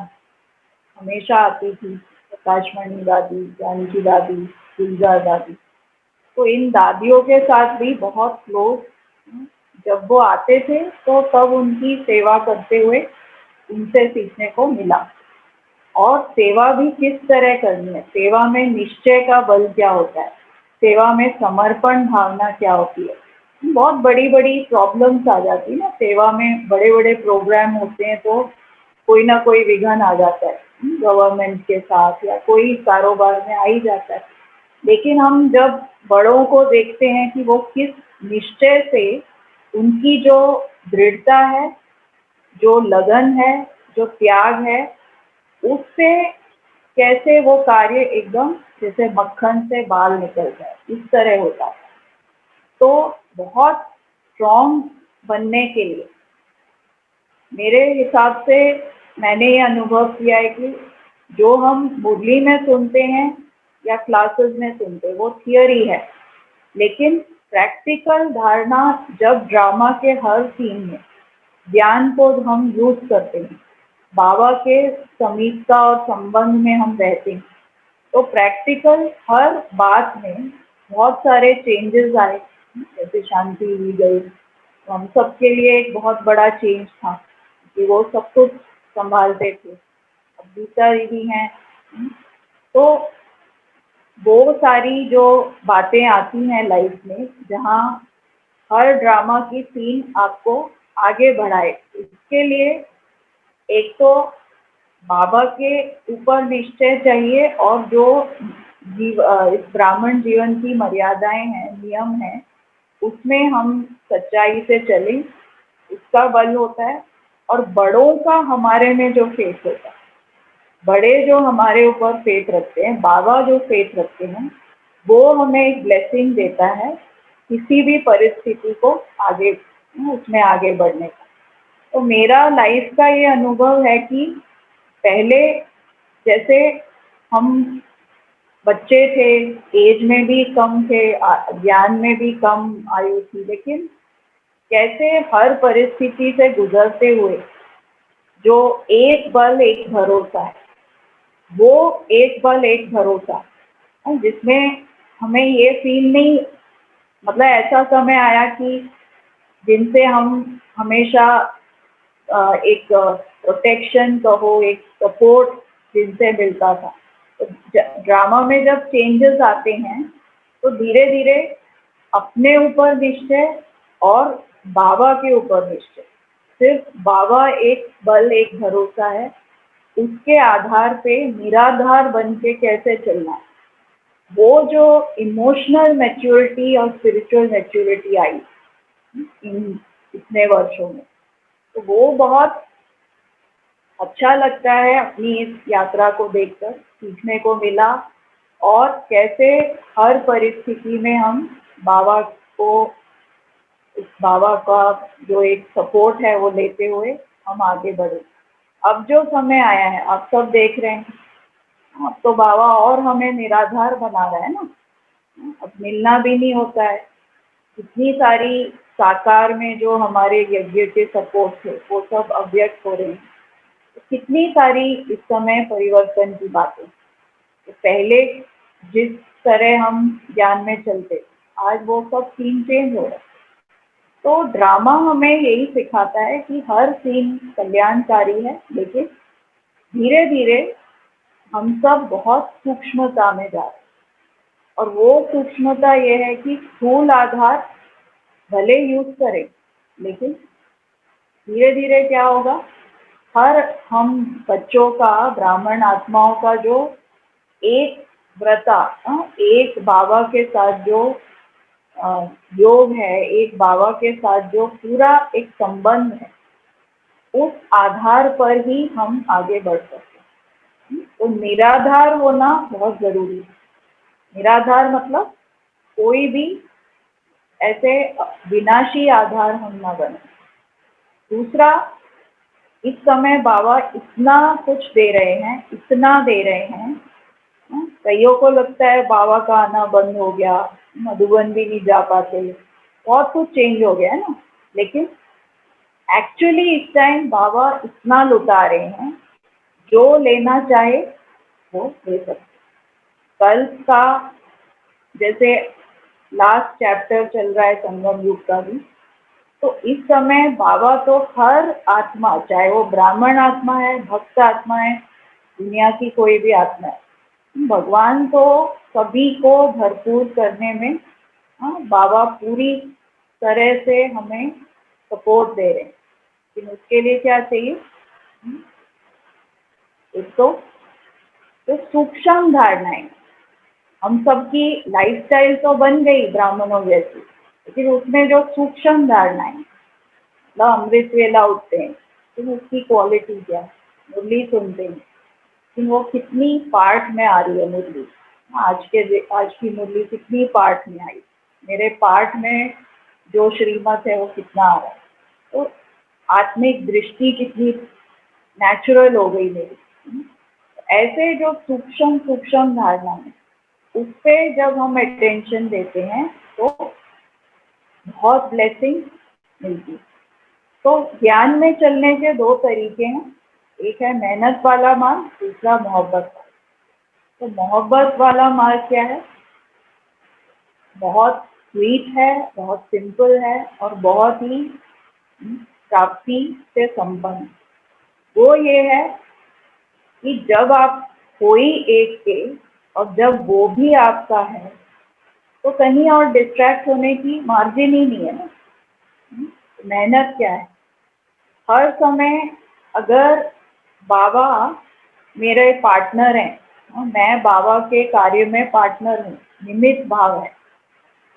हमेशा आती थी, प्रकाशमणि दादी, जानकी दादी, गुलजार दादी। तो इन दादियों के साथ भी बहुत क्लोज, जब वो आते थे तो तब उनकी सेवा करते हुए उनसे सीखने को मिला। और सेवा भी किस तरह करनी है, सेवा में निश्चय का बल क्या होता है, सेवा में समर्पण भावना क्या होती है। बहुत बड़ी बड़ी प्रॉब्लम्स आ जाती है ना सेवा में, बड़े बड़े प्रोग्राम होते हैं तो कोई ना कोई विघ्न आ जाता है गवर्नमेंट के साथ, या कोई कारोबार में आ ही जाता है। लेकिन हम जब बड़ों को देखते हैं कि वो किस निश्चय से, उनकी जो दृढ़ता है, जो लगन है, जो त्याग है, उससे कैसे वो कार्य एकदम जैसे मक्खन से बाल निकलता है, इस तरह होता है। तो बहुत स्ट्रॉन्ग बनने के लिए मेरे हिसाब से मैंने ये अनुभव किया है कि जो हम मुरली में सुनते हैं या क्लासेस में सुनते हैं वो थियरी है, लेकिन प्रैक्टिकल धारणा जब ड्रामा के हर सीन में ज्ञान को हम यूज करते हैं, बाबा के समीपता और संबंध में हम रहते हैं, तो प्रैक्टिकल हर बात में बहुत सारे चेंजेस आए। जैसे शांति ली गई, तो हम सबके लिए एक बहुत बड़ा चेंज था कि वो सब कुछ संभालते थे। अब गीता दीदी हैं, तो वो सारी जो बातें आती हैं लाइफ में, जहाँ हर ड्रामा की सीन आपको आगे बढ़ाए, इसके लिए एक तो बाबा के ऊपर निश्चय चाहिए, और जो इस ब्राह्मण जीवन की मर्यादाएं हैं, नियम हैं, उसमें हम सच्चाई से चलें, उसका बल होता है। और बड़ों का हमारे में जो फेथ होता है, बड़े जो हमारे ऊपर फेथ रखते हैं, बाबा जो फेथ रखते हैं, वो हमें एक ब्लेसिंग देता है किसी भी परिस्थिति को आगे, उसमें आगे बढ़ने का। तो मेरा लाइफ का ये अनुभव है कि पहले जैसे हम बच्चे थे, एज में भी कम थे, ज्ञान में भी कम आयु थी, लेकिन कैसे हर परिस्थिति से गुजरते हुए जो एक बल एक भरोसा है, वो एक बल एक भरोसा, जिसमें हमें ये फील नहीं, मतलब ऐसा समय आया कि जिनसे हम हमेशा एक प्रोटेक्शन कहो, एक सपोर्ट जिनसे मिलता था। तो ड्रामा में जब चेंजेस आते हैं तो धीरे धीरे अपने ऊपर निश्चय और बाबा के ऊपर निश्चय, सिर्फ बाबा एक बल एक भरोसा है, उसके आधार पे निराधार बन के कैसे चलना है, वो जो इमोशनल मैच्योरिटी और स्पिरिचुअल मैच्योरिटी आई इन इतने वर्षों में, तो वो बहुत अच्छा लगता है। अपनी इस यात्रा को देखकर सीखने को मिला, और कैसे हर परिस्थिति में हम बाबा को, इस बाबा का जो एक सपोर्ट है वो लेते हुए हम आगे बढ़े। अब जो समय आया है, आप सब देख रहे हैं, अब तो बाबा और हमें निराधार बना रहा है ना, अब मिलना भी नहीं होता है। इतनी सारी साकार में जो हमारे यज्ञ के सपोर्ट थे वो सब अव्यक्त हो रहे हैं। तो कितनी सारी इस समय परिवर्तन की बातें, तो पहले जिस तरह हम ज्ञान में चलते, आज वो सब सीन चेंज हो रहा है। तो ड्रामा हमें यही सिखाता है कि हर सीन कल्याणकारी है, लेकिन धीरे धीरे हम सब बहुत सूक्ष्मता में जा रहे हैं। और वो सूक्ष्मता ये है कि स्थूल आधार भले यूज करें, लेकिन धीरे धीरे क्या होगा, हर हम बच्चों का, ब्राह्मण आत्माओं का जो एक व्रता, एक बाबा के साथ जो योग है, एक बाबा के साथ जो पूरा एक संबंध है, उस आधार पर ही हम आगे बढ़ सकते हैं। तो निराधार होना बहुत जरूरी है। निराधार मतलब कोई भी ऐसे विनाशी आधार हम ना बने। दूसरा, इस समय बाबा इतना कुछ दे रहे हैं, इतना दे रहे हैं, कईयों को लगता है बाबा का आना बंद हो गया, मधुबन भी नहीं जा पाते, बहुत कुछ चेंज हो गया है ना। लेकिन एक्चुअली इस टाइम बाबा इतना लुटा रहे हैं, जो लेना चाहे वो ले सकते। कल का जैसे लास्ट चैप्टर चल रहा है संगम युग का भी, तो इस समय बाबा तो हर आत्मा, चाहे वो ब्राह्मण आत्मा है, भक्त आत्मा है, दुनिया की कोई भी आत्मा है, भगवान तो सभी को भरपूर करने में बाबा पूरी तरह से हमें सपोर्ट दे रहे हैं। लेकिन उसके लिए क्या चाहिए? एक तो सूक्ष्म धारणाएं। हम सबकी लाइफस्टाइल तो बन गई ब्राह्मणों जैसी, लेकिन उसमें जो सूक्ष्म धारणाएं, मतलब अमृत वेला उठते हैं, लेकिन उसकी क्वालिटी क्या है? मुरली सुनते हैं, लेकिन वो कितनी पार्ट में आ रही है मुरली? आज की मुरली कितनी पार्ट में आई? मेरे पार्ट में जो श्रीमत है वो कितना आ रहा है? तो आत्मिक दृष्टि कितनी नेचुरल हो गई मेरी। ऐसे जो सूक्ष्म धारणा है, उस पर जब हम अटेंशन देते हैं तो बहुत ब्लेसिंग मिलती है। तो ज्ञान में चलने के दो तरीके हैं, एक है मेहनत वाला मार्ग, दूसरा मोहब्बत वाला। तो मोहब्बत वाला मार्ग क्या है? बहुत स्वीट है, बहुत सिंपल है और बहुत ही प्राप्ति से संपन्न। वो ये है कि जब आप कोई एक के, और जब वो भी आपका है, तो कहीं और डिस्ट्रैक्ट होने की मार्जिन ही नहीं है ना। मेहनत क्या है? हर समय अगर बाबा मेरे पार्टनर हैं, मैं बाबा के कार्य में पार्टनर हूँ, निमित्त भाव है,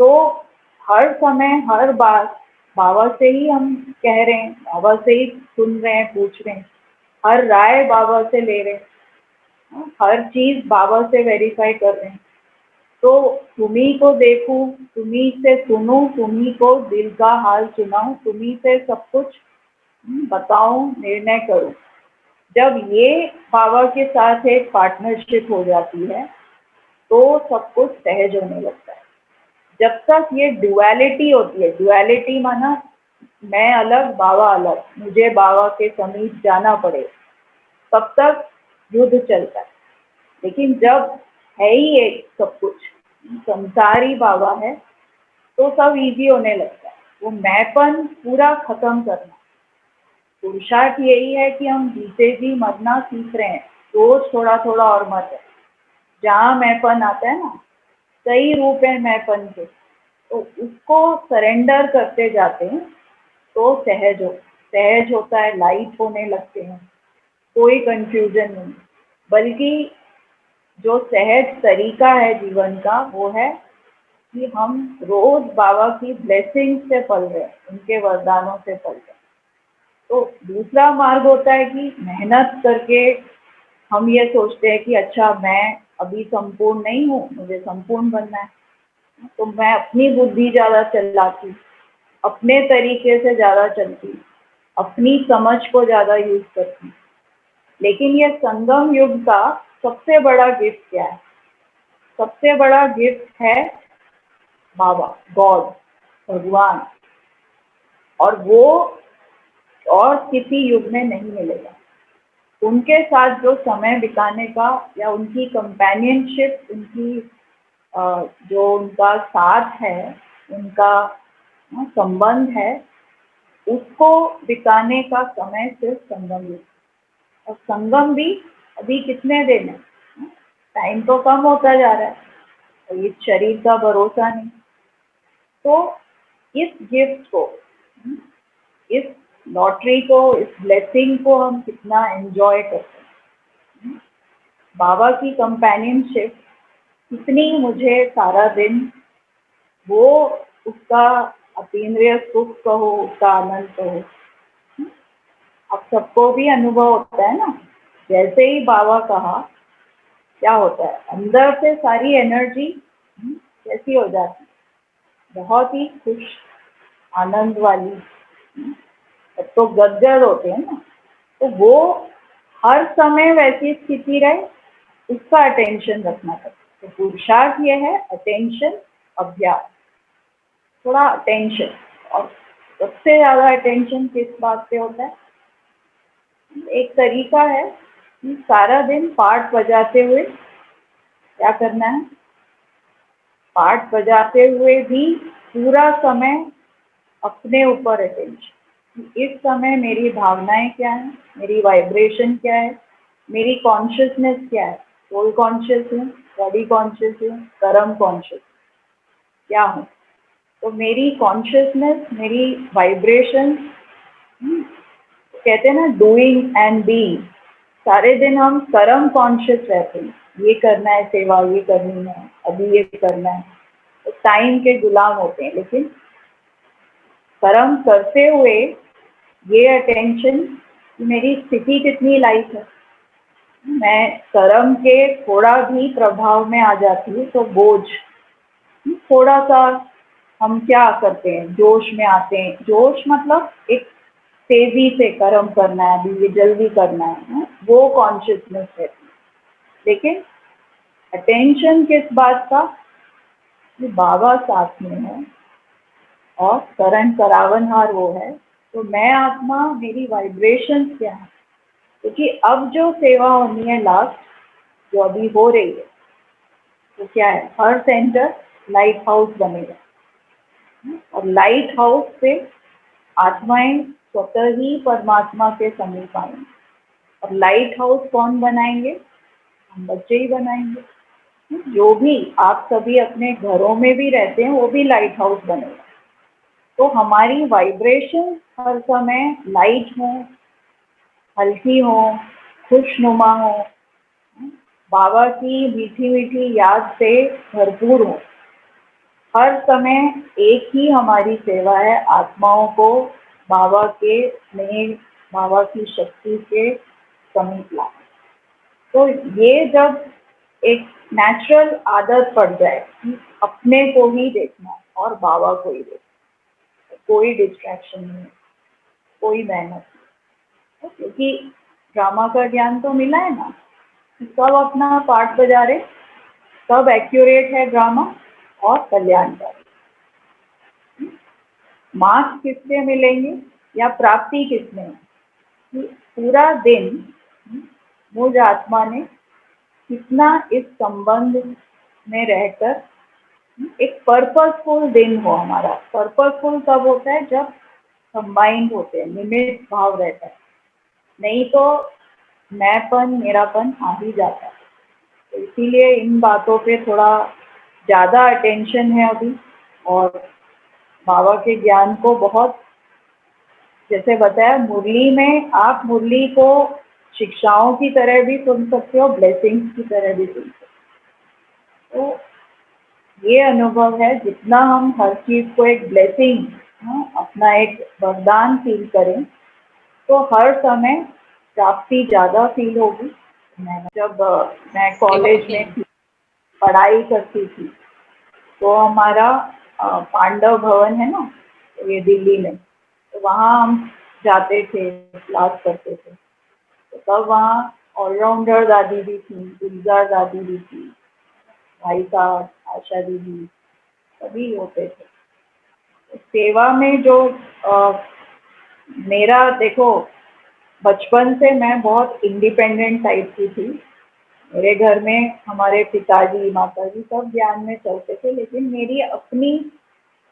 तो हर समय हर बात बाबा से ही हम कह रहे हैं, बाबा से ही सुन रहे हैं, पूछ रहे हैं, हर राय बाबा से ले रहे हैं, हर चीज बाबा से वेरीफाई कर रहे हैं। तो तुम्ही को देखूं, तुम्ही से सुनूं, तुम्ही को दिल का हाल सुनाऊं, तुम्ही से सब कुछ बताऊं, निर्णय करूं। जब ये बाबा के साथ एक पार्टनरशिप हो जाती है तो सब कुछ सहज होने लगता है। जब तक ये डुअलिटी होती है, डुअलिटी माना मैं अलग बाबा अलग, मुझे बाबा के समीप जाना पड़े, तब तक युद्ध चलता है। लेकिन जब है ही एक सब कुछ, संसार ही बाबा है, तो सब इजी होने लगता है। वो मैंपन पूरा खत्म करना। पुरुषार्थ यही है कि हम जीते जी मरना सीख रहे हैं, रोज थोड़ा थोड़ा और मर है। जहाँ मैंपन आता है ना, कई रूप है मैंपन के, तो उसको सरेंडर करते जाते हैं तो सहज होता है, लाइट होने लगते हैं, कोई कंफ्यूजन नहीं। बल्कि जो सहज तरीका है जीवन का, वो है कि हम रोज बाबा की ब्लेसिंग से पल रहे हैं, उनके वरदानों से पल रहे हैं। तो दूसरा मार्ग होता है कि मेहनत करके हम ये सोचते हैं कि अच्छा मैं अभी संपूर्ण नहीं हूँ, मुझे संपूर्ण बनना है, तो मैं अपनी बुद्धि ज़्यादा चलाती, अपने तरीके से ज़्यादा चलती, अपनी समझ को ज़्यादा यूज करती। लेकिन ये संगम युग का सबसे बड़ा गिफ्ट क्या है? सबसे बड़ा गिफ्ट है बाबा, गॉड, भगवान। और वो और किसी युग में नहीं मिलेगा। उनके साथ जो समय बिताने का, या उनकी कंपेनियनशिप, उनकी जो उनका साथ है, उनका संबंध है, उसको बिताने का समय सिर्फ संगम में। और संगम भी अभी कितने दिन है, टाइम तो कम होता जा रहा है और इस शरीर का भरोसा नहीं। तो इस गिफ्ट को, इस लॉटरी को, इस ब्लेसिंग को हम कितना एंजॉय करते हैं। बाबा की कंपेनियनशिप कितनी मुझे सारा दिन, वो उसका अतीन्द्रिय सुख कहो, उसका आनंद कहो, अब सबको भी अनुभव होता है ना। जैसे ही बाबा कहा, क्या होता है अंदर से सारी एनर्जी कैसी हो जाती है, बहुत ही खुश, आनंद वाली। अब तो गदगद होते हैं ना, तो वो हर समय वैसी स्थिति रहे, उसका अटेंशन रखना पड़ता है। तो पुरुषार्थ ये है अटेंशन, अभ्यास, थोड़ा अटेंशन। और सबसे ज़्यादा अटेंशन किस बात पे होता है? एक तरीका है कि सारा दिन पाठ बजाते हुए क्या करना है, पाठ बजाते हुए भी पूरा समय अपने ऊपर अटेंशन। इस समय मेरी भावनाएं क्या है, मेरी वाइब्रेशन क्या है, मेरी कॉन्शियसनेस क्या है, सोल कॉन्शियस हूँ, बॉडी कॉन्शियस हूँ, कर्म कॉन्शियस क्या हूँ। तो मेरी कॉन्शियसनेस, मेरी वाइब्रेशन, कहते हैं ना डूइंग एंड बीइंग, सारे दिन हम कर्म कॉन्शियस रहते हैं, ये करना है सेवा, ये करनी है, अभी ये करना है, तो टाइम के गुलाम होते हैं। लेकिन कर्म करते हुए ये अटेंशन कि मेरी स्थिति कितनी लाइट है, मैं कर्म के थोड़ा भी प्रभाव में आ जाती हूँ तो बोझ, थोड़ा सा हम क्या करते हैं, जोश में आते हैं। जोश मतलब एक तेजी से कर्म करना है, अभी ये जल्दी करना है, वो कॉन्शियसनेस रहती है। लेकिन अटेंशन किस बात का, कि बाबा साथ में है और करण करावनहार वो है, तो मैं आत्मा, मेरी वाइब्रेशन क्या है। क्योंकि अब जो सेवा होनी है लास्ट, जो अभी हो रही है, तो क्या है, हर सेंटर लाइट हाउस बनेगा और लाइट हाउस से आत्माएं स्वतः ही परमात्मा के समीप आएंगे। और लाइट हाउस कौन बनाएंगे? हम बच्चे ही बनाएंगे। जो भी आप सभी अपने घरों में भी रहते हैं, वो भी लाइट हाउस बनेगा। तो हमारी वाइब्रेशन हर समय लाइट हो, हल्की हो, खुशनुमा हो, बाबा की मीठी मीठी याद से भरपूर हो। हर समय एक ही हमारी सेवा है, आत्माओं को बाबा के स्नेह, बाबा की शक्ति के समीप लाना। तो ये जब एक नेचुरल आदत पड़ जाए कि अपने को ही देखना और बाबा को ही देखना, कोई डिस्ट्रैक्शन नहीं, कोई मेहनत नहीं, क्योंकि ड्रामा का ज्ञान तो मिला है ना, सब अपना पार्ट बजा रहे, सब एक्यूरेट है ड्रामा और कल्याणकारी। मार्क्स किससे मिलेंगे या प्राप्ति किसमें है? कि पूरा दिन मुझ आत्मा ने कितना इस संबंध में रहकर, एक पर्पसफुल दिन हो हमारा। पर्पसफुल कब होता है? जब कंबाइंड होते हैं, निमित्त भाव रहता है, नहीं तो मैंपन, मेरापन आ ही जाता है। तो इसीलिए इन बातों पे थोड़ा ज़्यादा अटेंशन है अभी। और बाबा के ज्ञान को बहुत, जैसे बताया, मुरली में आप मुरली को शिक्षाओं की तरह भी सुन सकते हो, ब्लेसिंग्स की तरह भी सुन सकते हो। तो ये अनुभव है, जितना हम हर चीज़ को एक ब्लेसिंग, अपना एक वरदान फील करें, तो हर समय प्राप्ति ज़्यादा फील होगी। जब मैं कॉलेज में थी, पढ़ाई करती थी, तो हमारा पांडव भवन है ना, तो ये दिल्ली में, तो वहाँ हम जाते थे, क्लास करते थे। तो तब वहाँ ऑलराउंडर दादी भी थी, गुलजार दादी भी थी, भाई साहब, आशा दीदी, सभी होते थे। तो सेवा में जो मेरा, देखो, बचपन से मैं बहुत इंडिपेंडेंट टाइप की थी। मेरे घर में हमारे पिताजी, माताजी सब ज्ञान में चलते थे, लेकिन मेरी अपनी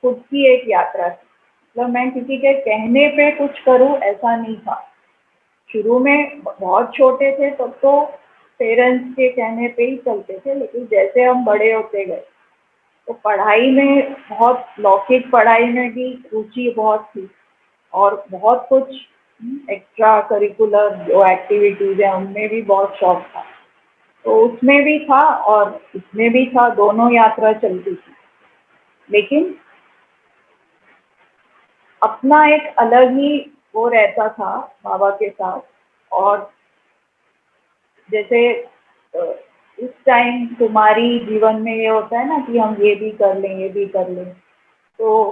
खुद की एक यात्रा थी। मतलब मैं किसी के कहने पे कुछ करूं ऐसा नहीं था। शुरू में बहुत छोटे थे तब तो पेरेंट्स के कहने पे ही चलते थे, लेकिन जैसे हम बड़े होते गए तो पढ़ाई में बहुत, लौकिक पढ़ाई में भी रुचि बहुत थी और बहुत कुछ एक्स्ट्रा करिकुलर जो एक्टिविटीज़ हैं उनमें भी बहुत शौक था, तो उसमें भी था और इसमें भी था, दोनों यात्रा चलती थी। लेकिन अपना एक अलग ही वो रहता था बाबा के साथ। और जैसे उस टाइम तुम्हारी जीवन में ये होता है ना कि हम ये भी कर लें, ये भी कर लें, तो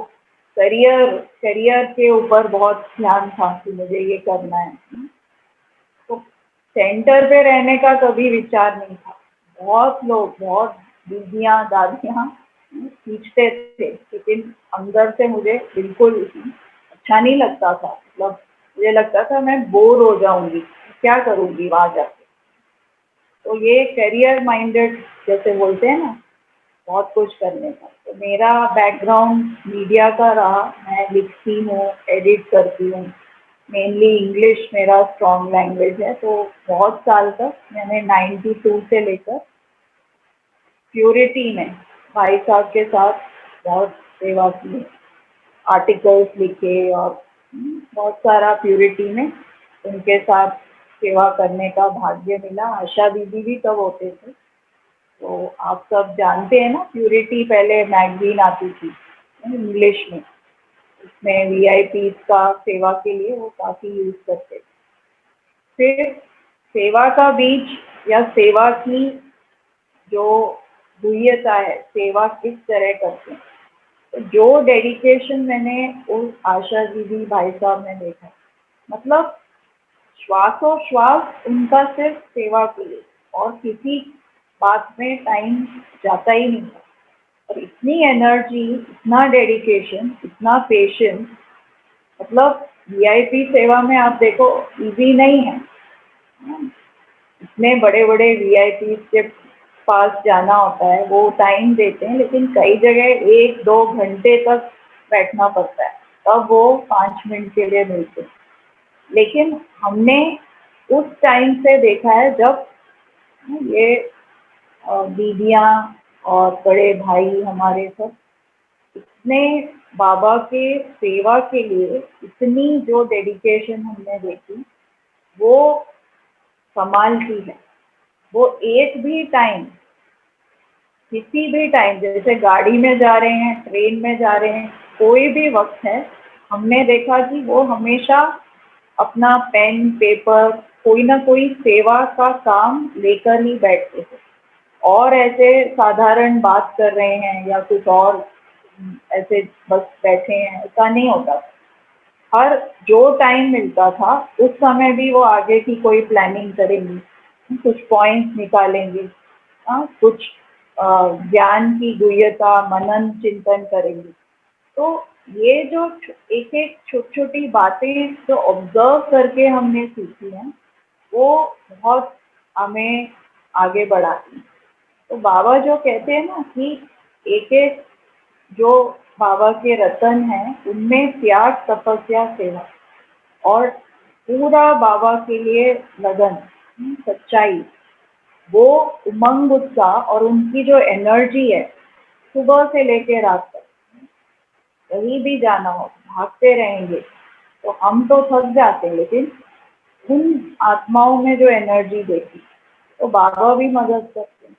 करियर करियर के ऊपर बहुत ध्यान था कि मुझे ये करना है। तो सेंटर पे रहने का कभी विचार नहीं था। बहुत लोग, बहुत दीदियाँ दादियाँ खींचते थे, लेकिन अंदर से मुझे बिल्कुल अच्छा नहीं लगता था। मतलब मुझे लगता था मैं बोर हो जाऊंगी, क्या करूंगी वहाँ जाके। तो ये करियर माइंडेड जैसे बोलते हैं ना, बहुत कुछ करने का। तो मेरा बैकग्राउंड मीडिया का रहा, मैं लिखती हूँ, एडिट करती हूँ, मेनली इंग्लिश मेरा स्ट्रॉन्ग लैंग्वेज है। तो बहुत साल तक मैंने 92 से लेकर प्योरिटी में भाई साहब के साथ बहुत सेवा की, आर्टिकल्स लिखे और बहुत सारा प्योरिटी में उनके साथ सेवा करने का भाग्य मिला। आशा दीदी भी तब होते थे, तो आप सब जानते हैं ना, प्योरिटी पहले मैगजीन आती थी इंग्लिश में, उसमें वीआईपी का सेवा के लिए वो काफ़ी यूज़ करते थे। फिर सेवा का बीज या सेवा की जो गुह्यता है, सेवा किस तरह करते हैं, तो जो डेडिकेशन मैंने उस आशा दीदी भाई साहब में देखा, मतलब श्वासोश्वास उनका सिर्फ सेवा के लिए और किसी बात में टाइम जाता ही नहीं था। और इतनी एनर्जी, इतना डेडिकेशन, इतना पेशेंस, मतलब वीआईपी सेवा में आप देखो इजी नहीं है। इतने बड़े बड़े वीआईपी के पास जाना होता है, वो टाइम देते हैं, लेकिन कई जगह 1-2 घंटे तक बैठना पड़ता है, तब वो 5 मिनट के लिए मिलते हैं। लेकिन हमने उस टाइम से देखा है जब ये दीदियाँ और बड़े भाई हमारे सब इतने बाबा के सेवा के लिए इतनी जो डेडिकेशन हमने देखी, वो कमाल की है। वो एक भी टाइम, किसी भी टाइम, जैसे गाड़ी में जा रहे हैं, ट्रेन में जा रहे हैं, कोई भी वक्त है, हमने देखा कि वो हमेशा अपना पेन पेपर, कोई ना कोई सेवा का काम लेकर ही बैठते थे। और ऐसे साधारण बात कर रहे हैं या कुछ और ऐसे बस बैठे हैं, ऐसा नहीं होता। हर जो टाइम मिलता था उस समय भी वो आगे की कोई प्लानिंग करेंगी, कुछ पॉइंट्स निकालेंगे, कुछ ज्ञान की गुह्यता, मनन चिंतन करेंगे। तो ये जो एक एक छोटी छोटी बातें जो ऑब्जर्व करके हमने सीखी हैं, वो बहुत हमें आगे बढ़ाती हैं। तो बाबा जो कहते हैं ना कि एक एक जो बाबा के रतन हैं, उनमें त्याग, तपस्या, सेवा और पूरा बाबा के लिए लगन, सच्चाई, वो उमंग, उत्साह और उनकी जो एनर्जी है, सुबह से लेकर रात तक कहीं भी जाना हो भागते रहेंगे। तो हम तो थक जाते हैं, लेकिन उन आत्माओं में जो एनर्जी देखी, तो बाबा भी मदद करते हैं।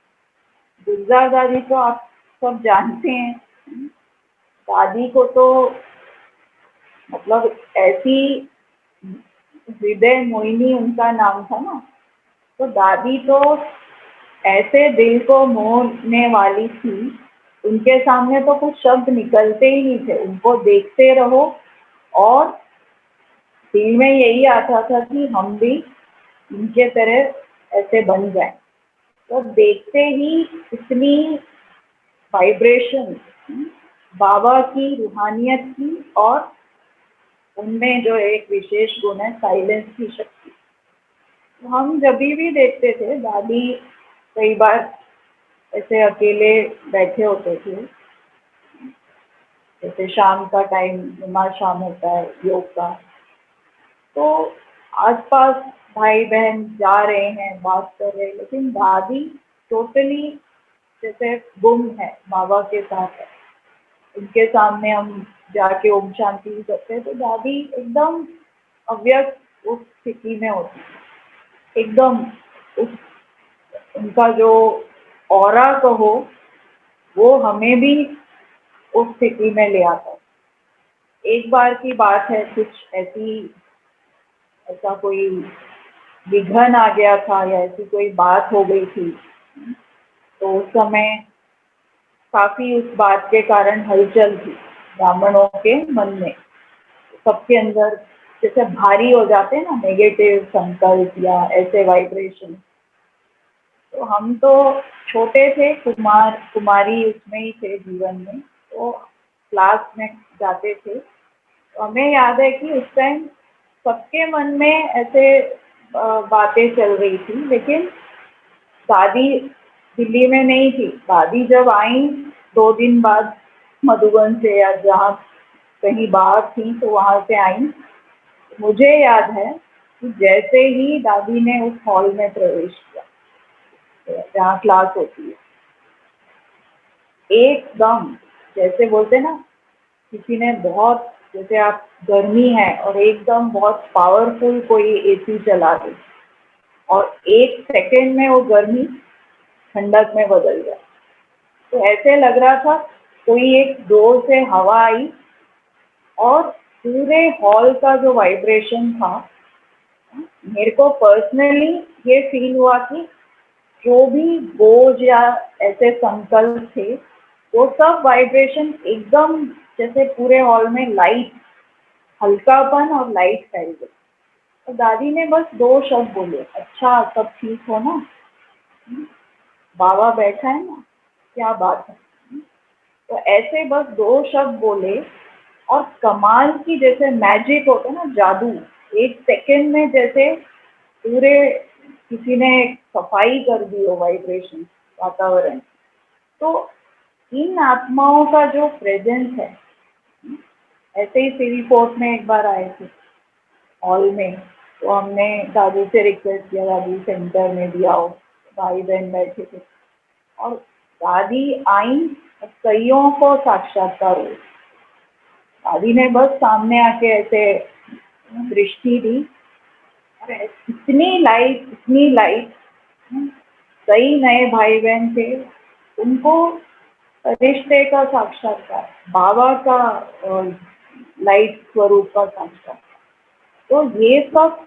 गुलजार दादी को आप सब जानते हैं, दादी को तो मतलब ऐसी हृदय मोहिनी उनका नाम था ना, तो दादी तो ऐसे दिल को मोहने वाली थी, उनके सामने तो कुछ शब्द निकलते ही नहीं थे। उनको देखते रहो और दिल में यही आता था कि हम भी उनके तरह ऐसे बन जाएं। तो देखते ही इतनी वाइब्रेशन बाबा की, रूहानियत की, और उनमें जो एक विशेष गुण है साइलेंस की शक्ति। तो हम जब भी देखते थे, दादी कई बार ऐसे अकेले बैठे होते थे जैसे शाम का टाइम नमाज शाम होता है योग का, तो आसपास भाई बहन जा रहे हैं, बात कर रहे हैं, लेकिन दादी टोटली जैसे गुम है, बाबा के साथ है। उनके सामने हम जाके ओम शांति भी करते हैं तो दादी एकदम अव्यक्त उस स्थिति में होती है, एकदम उस उनका जो ऑरा कहो वो हमें भी उस स्थिति में ले आता है। एक बार की बात है, कुछ ऐसा कोई विघन आ गया था या ऐसी कोई बात हो गई थी, तो उस समय काफी उस बात के कारण हलचल थी ब्राह्मणों के मन में, सबके अंदर जैसे भारी हो जाते हैं ना नेगेटिव संकल्प या ऐसे वाइब्रेशन। तो हम तो छोटे थे, कुमारी उसमें ही थे जीवन में, तो क्लास में जाते थे, तो हमें याद है कि उस टाइम सबके मन में ऐसे बातें चल रही थी, लेकिन दादी दिल्ली में नहीं थी। दादी जब आई 2 दिन बाद मधुबन से या जहाँ कहीं बाहर थी, तो वहाँ से आई। मुझे याद है कि जैसे ही दादी ने उस हॉल में प्रवेश किया जहाँ क्लास होती है, एकदम जैसे बोलते ना किसी ने बहुत, जैसे आप गर्मी है और एकदम बहुत पावरफुल कोई एसी चला दी और 1 सेकेंड में वो गर्मी ठंडक में बदल गया। तो ऐसे लग रहा था कोई एक जोर से हवा आई और पूरे हॉल का जो वाइब्रेशन था, मेरे को पर्सनली ये फील हुआ कि जो भी बोझ या ऐसे संकल्प थे वो सब वाइब्रेशन एकदम जैसे पूरे हॉल में लाइट, हल्कापन और लाइट फैल गई। तो दादी ने बस 2 शब्द बोले, अच्छा सब ठीक हो ना, बाबा बैठा है ना, क्या बात है। तो ऐसे बस 2 शब्द बोले और कमाल की, जैसे मैजिक होता है ना, जादू, 1 सेकेंड में जैसे पूरे किसी ने सफाई कर दी हो वाइब्रेशन वातावरण। तो इन आत्माओं का जो प्रेजेंस है, ऐसे ही सिवी फोर्ट में एक बार आए थे हॉल में, तो हमने दादी से रिक्वेस्ट किया दादी सेंटर में भी आओ, भाई बहन बैठे थे और दादी आई, कईयों को साक्षात्कार हुई। दादी ने बस सामने आके ऐसे दृष्टि दी और इतनी लाइट, कई नए भाई बहन थे, उनको रिश्ते का साक्षात्कार, बाबा का लाइट स्वरूप का साक्षात्कार। तो ये सब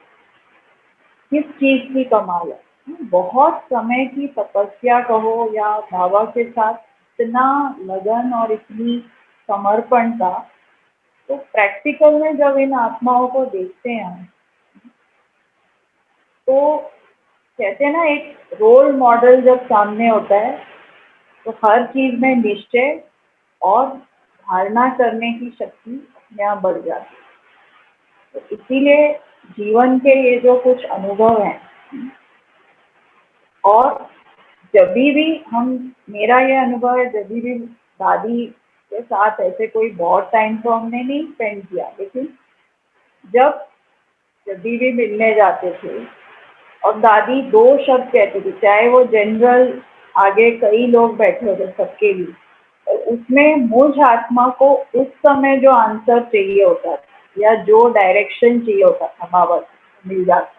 किस चीज की कमाल है, बहुत समय की तपस्या कहो या बाबा के साथ इतना लगन और इतनी समर्पण का। तो प्रैक्टिकल में जब इन आत्माओं को देखते हैं तो कहते हैं ना, एक रोल मॉडल जब सामने होता है तो हर चीज में निश्चय और धारणा करने की शक्ति अपने आप बढ़ जाती है। तो इसीलिए जीवन के ये जो कुछ अनुभव हैं, और जब भी हम, मेरा ये अनुभव है, जब भी दादी के साथ ऐसे कोई बहुत टाइम तो हमने नहीं स्पेंड किया, लेकिन जब भी मिलने जाते थे और दादी 2 शब्द कहती थी, चाहे वो जनरल आगे कई लोग बैठे होते सबके लिए, और उसमें मुझ आत्मा को उस समय जो आंसर चाहिए होता था या जो डायरेक्शन चाहिए होता था बाबा से मिल जाता,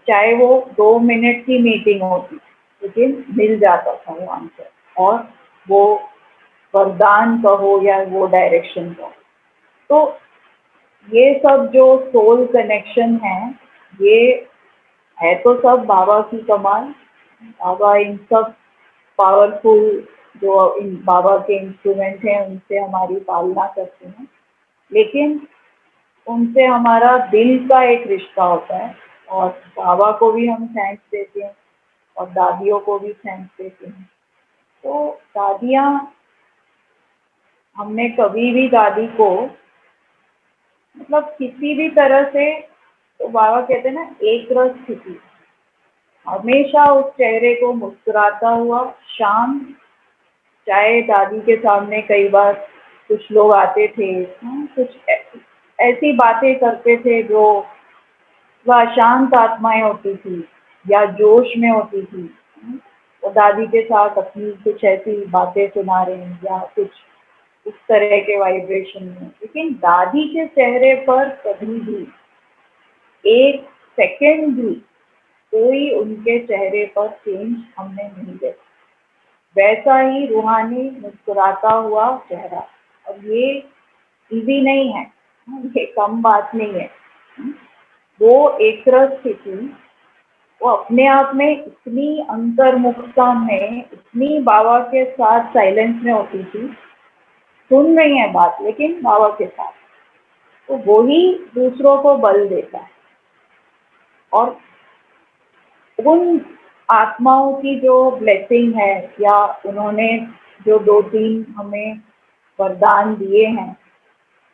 चाहे वो 2 मिनट की मीटिंग होती, लेकिन मिल जाता था वो आंसर, और वो वरदान कहो या वो डायरेक्शन कहो। तो ये सब जो सोल कनेक्शन है, ये है तो सब बाबा की कमाल। बाबा इन सब पावरफुल जो इन बाबा के इंस्ट्रूमेंट हैं उनसे हमारी पालना करते हैं, लेकिन उनसे हमारा दिल का एक रिश्ता होता है, और बाबा को भी हम थैंक्स देते हैं और दादियों को भी थैंक्स देते हैं। तो दादियाँ, हमने कभी भी दादी को मतलब किसी भी तरह से, तो बाबा कहते हैं ना, एक रस स्थिति, हमेशा उस चेहरे को मुस्कुराता हुआ शांत, चाहे दादी के सामने कई बार कुछ लोग आते थे, कुछ ऐसी बातें करते थे जो वह अशांत आत्माएं होती थी या जोश में होती थी। वो दादी के साथ अपनी कुछ ऐसी बातें सुना रहे हैं या कुछ उस तरह के वाइब्रेशन में, लेकिन दादी के चेहरे पर कभी भी एक सेकंड भी कोई उनके चेहरे पर चेंज हमने नहीं देखा। वैसा ही रूहानी मुस्कुराता हुआ चेहरा। और ये इजी नहीं है, ये कम बात नहीं है। वो एक रस थी, वो अपने आप में इतनी अंतर्मुखता में, इतनी बाबा के साथ साइलेंस में होती थी, सुन रही है बात लेकिन बाबा के साथ, तो वो ही दूसरों को बल देता है। और उन आत्माओं की जो ब्लेसिंग है या उन्होंने जो 2-3 हमें वरदान दिए हैं,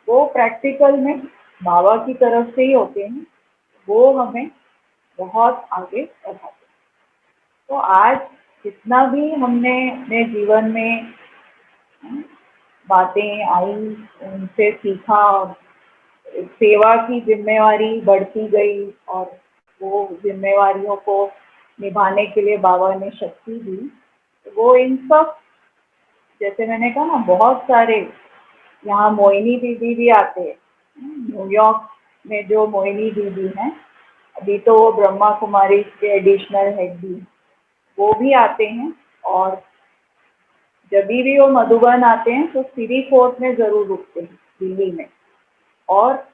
वो प्रैक्टिकल में बाबा की तरफ से ही होते हैं। वो हमें बहुत आगे बढ़ाते हैं। तो आज जितना भी हमने अपने जीवन में बातें आई, उनसे सीखा और सेवा की जिम्मेवारी बढ़ती गई और वो जिम्मेवारियों को निभाने के लिए बाबा ने शक्ति दी। वो इन सब, जैसे मैंने कहा ना, बहुत सारे यहाँ मोहिनी दीदी भी आते हैं। न्यूयॉर्क में जो मोहिनी दीदी हैं, अभी तो वो ब्रह्मा कुमारी के एडिशनल हेड भी, वो भी आते हैं। और जब भी वो मधुबन आते हैं तो सिरी फोर्ट में ज़रूर रुकते हैं दिल्ली में। और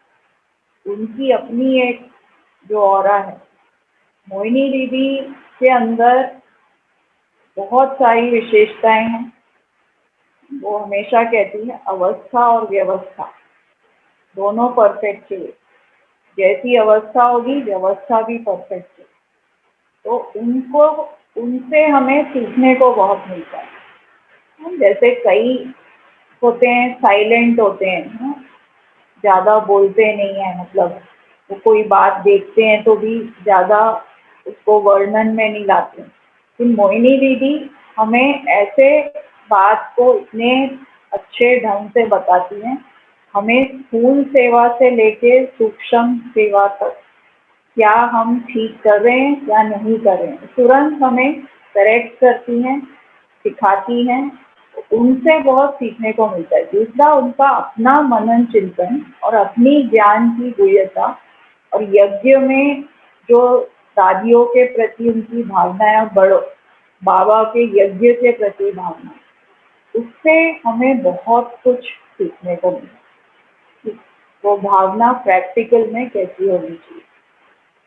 उनकी अपनी एक जो ऑरा है, मोहिनी दीदी के अंदर बहुत सारी विशेषताएं हैं। वो हमेशा कहती है अवस्था और व्यवस्था दोनों परफेक्ट चाहिए। जैसी अवस्था होगी व्यवस्था भी परफेक्ट है। तो उनसे हमें सीखने को बहुत मिलता है। जैसे कई होते हैं साइलेंट होते हैं, ज़्यादा बोलते नहीं हैं, मतलब वो कोई बात देखते हैं तो भी ज़्यादा उसको वर्णन में नहीं लाते। लेकिन मोहिनी दीदी हमें ऐसे बात को इतने अच्छे ढंग से बताती हैं, हमें स्थूल सेवा से लेके सूक्ष्म सेवा तक क्या हम ठीक कर रहे हैं या नहीं कर रहे हैं, तुरंत हमें करेक्ट करती हैं, सिखाती हैं। उनसे बहुत सीखने को मिलता है। दूसरा, उनका अपना मनन चिंतन और अपनी ज्ञान की गुह्यता और यज्ञ में जो दादियों के प्रति उनकी भावनाएं, बड़ों बाबा के यज्ञ के प्रति भावना, उससे हमें बहुत कुछ सीखने को मिलता है। वो भावना प्रैक्टिकल में कैसी होनी चाहिए।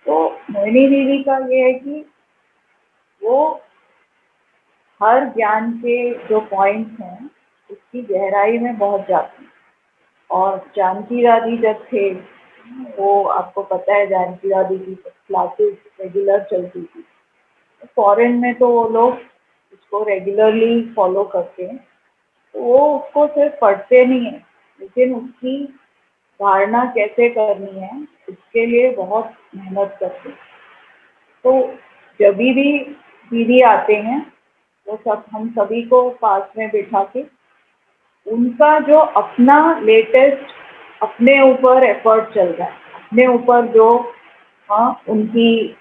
तो मोहिनी दीदी का ये है कि वो हर ज्ञान के जो पॉइंट्स हैं उसकी गहराई में बहुत जाती हैं। और जानकी दादी जब थे, वो आपको पता है जानकी दादी की क्लासेस रेगुलर चलती थी। फॉरेन में तो वो लोग उसको रेगुलरली फॉलो करते हैं। तो वो उसको सिर्फ पढ़ते नहीं हैं, लेकिन उसकी धारणा कैसे करनी है उसके लिए बहुत मेहनत करते हैं। तो जब भी दीदी आते हैं वो सब हम सभी को पास में बिठा के उनका जो अपना लेटेस्ट अपने ऊपर एफर्ट चल रहा है, अपने ऊपर जो उनकी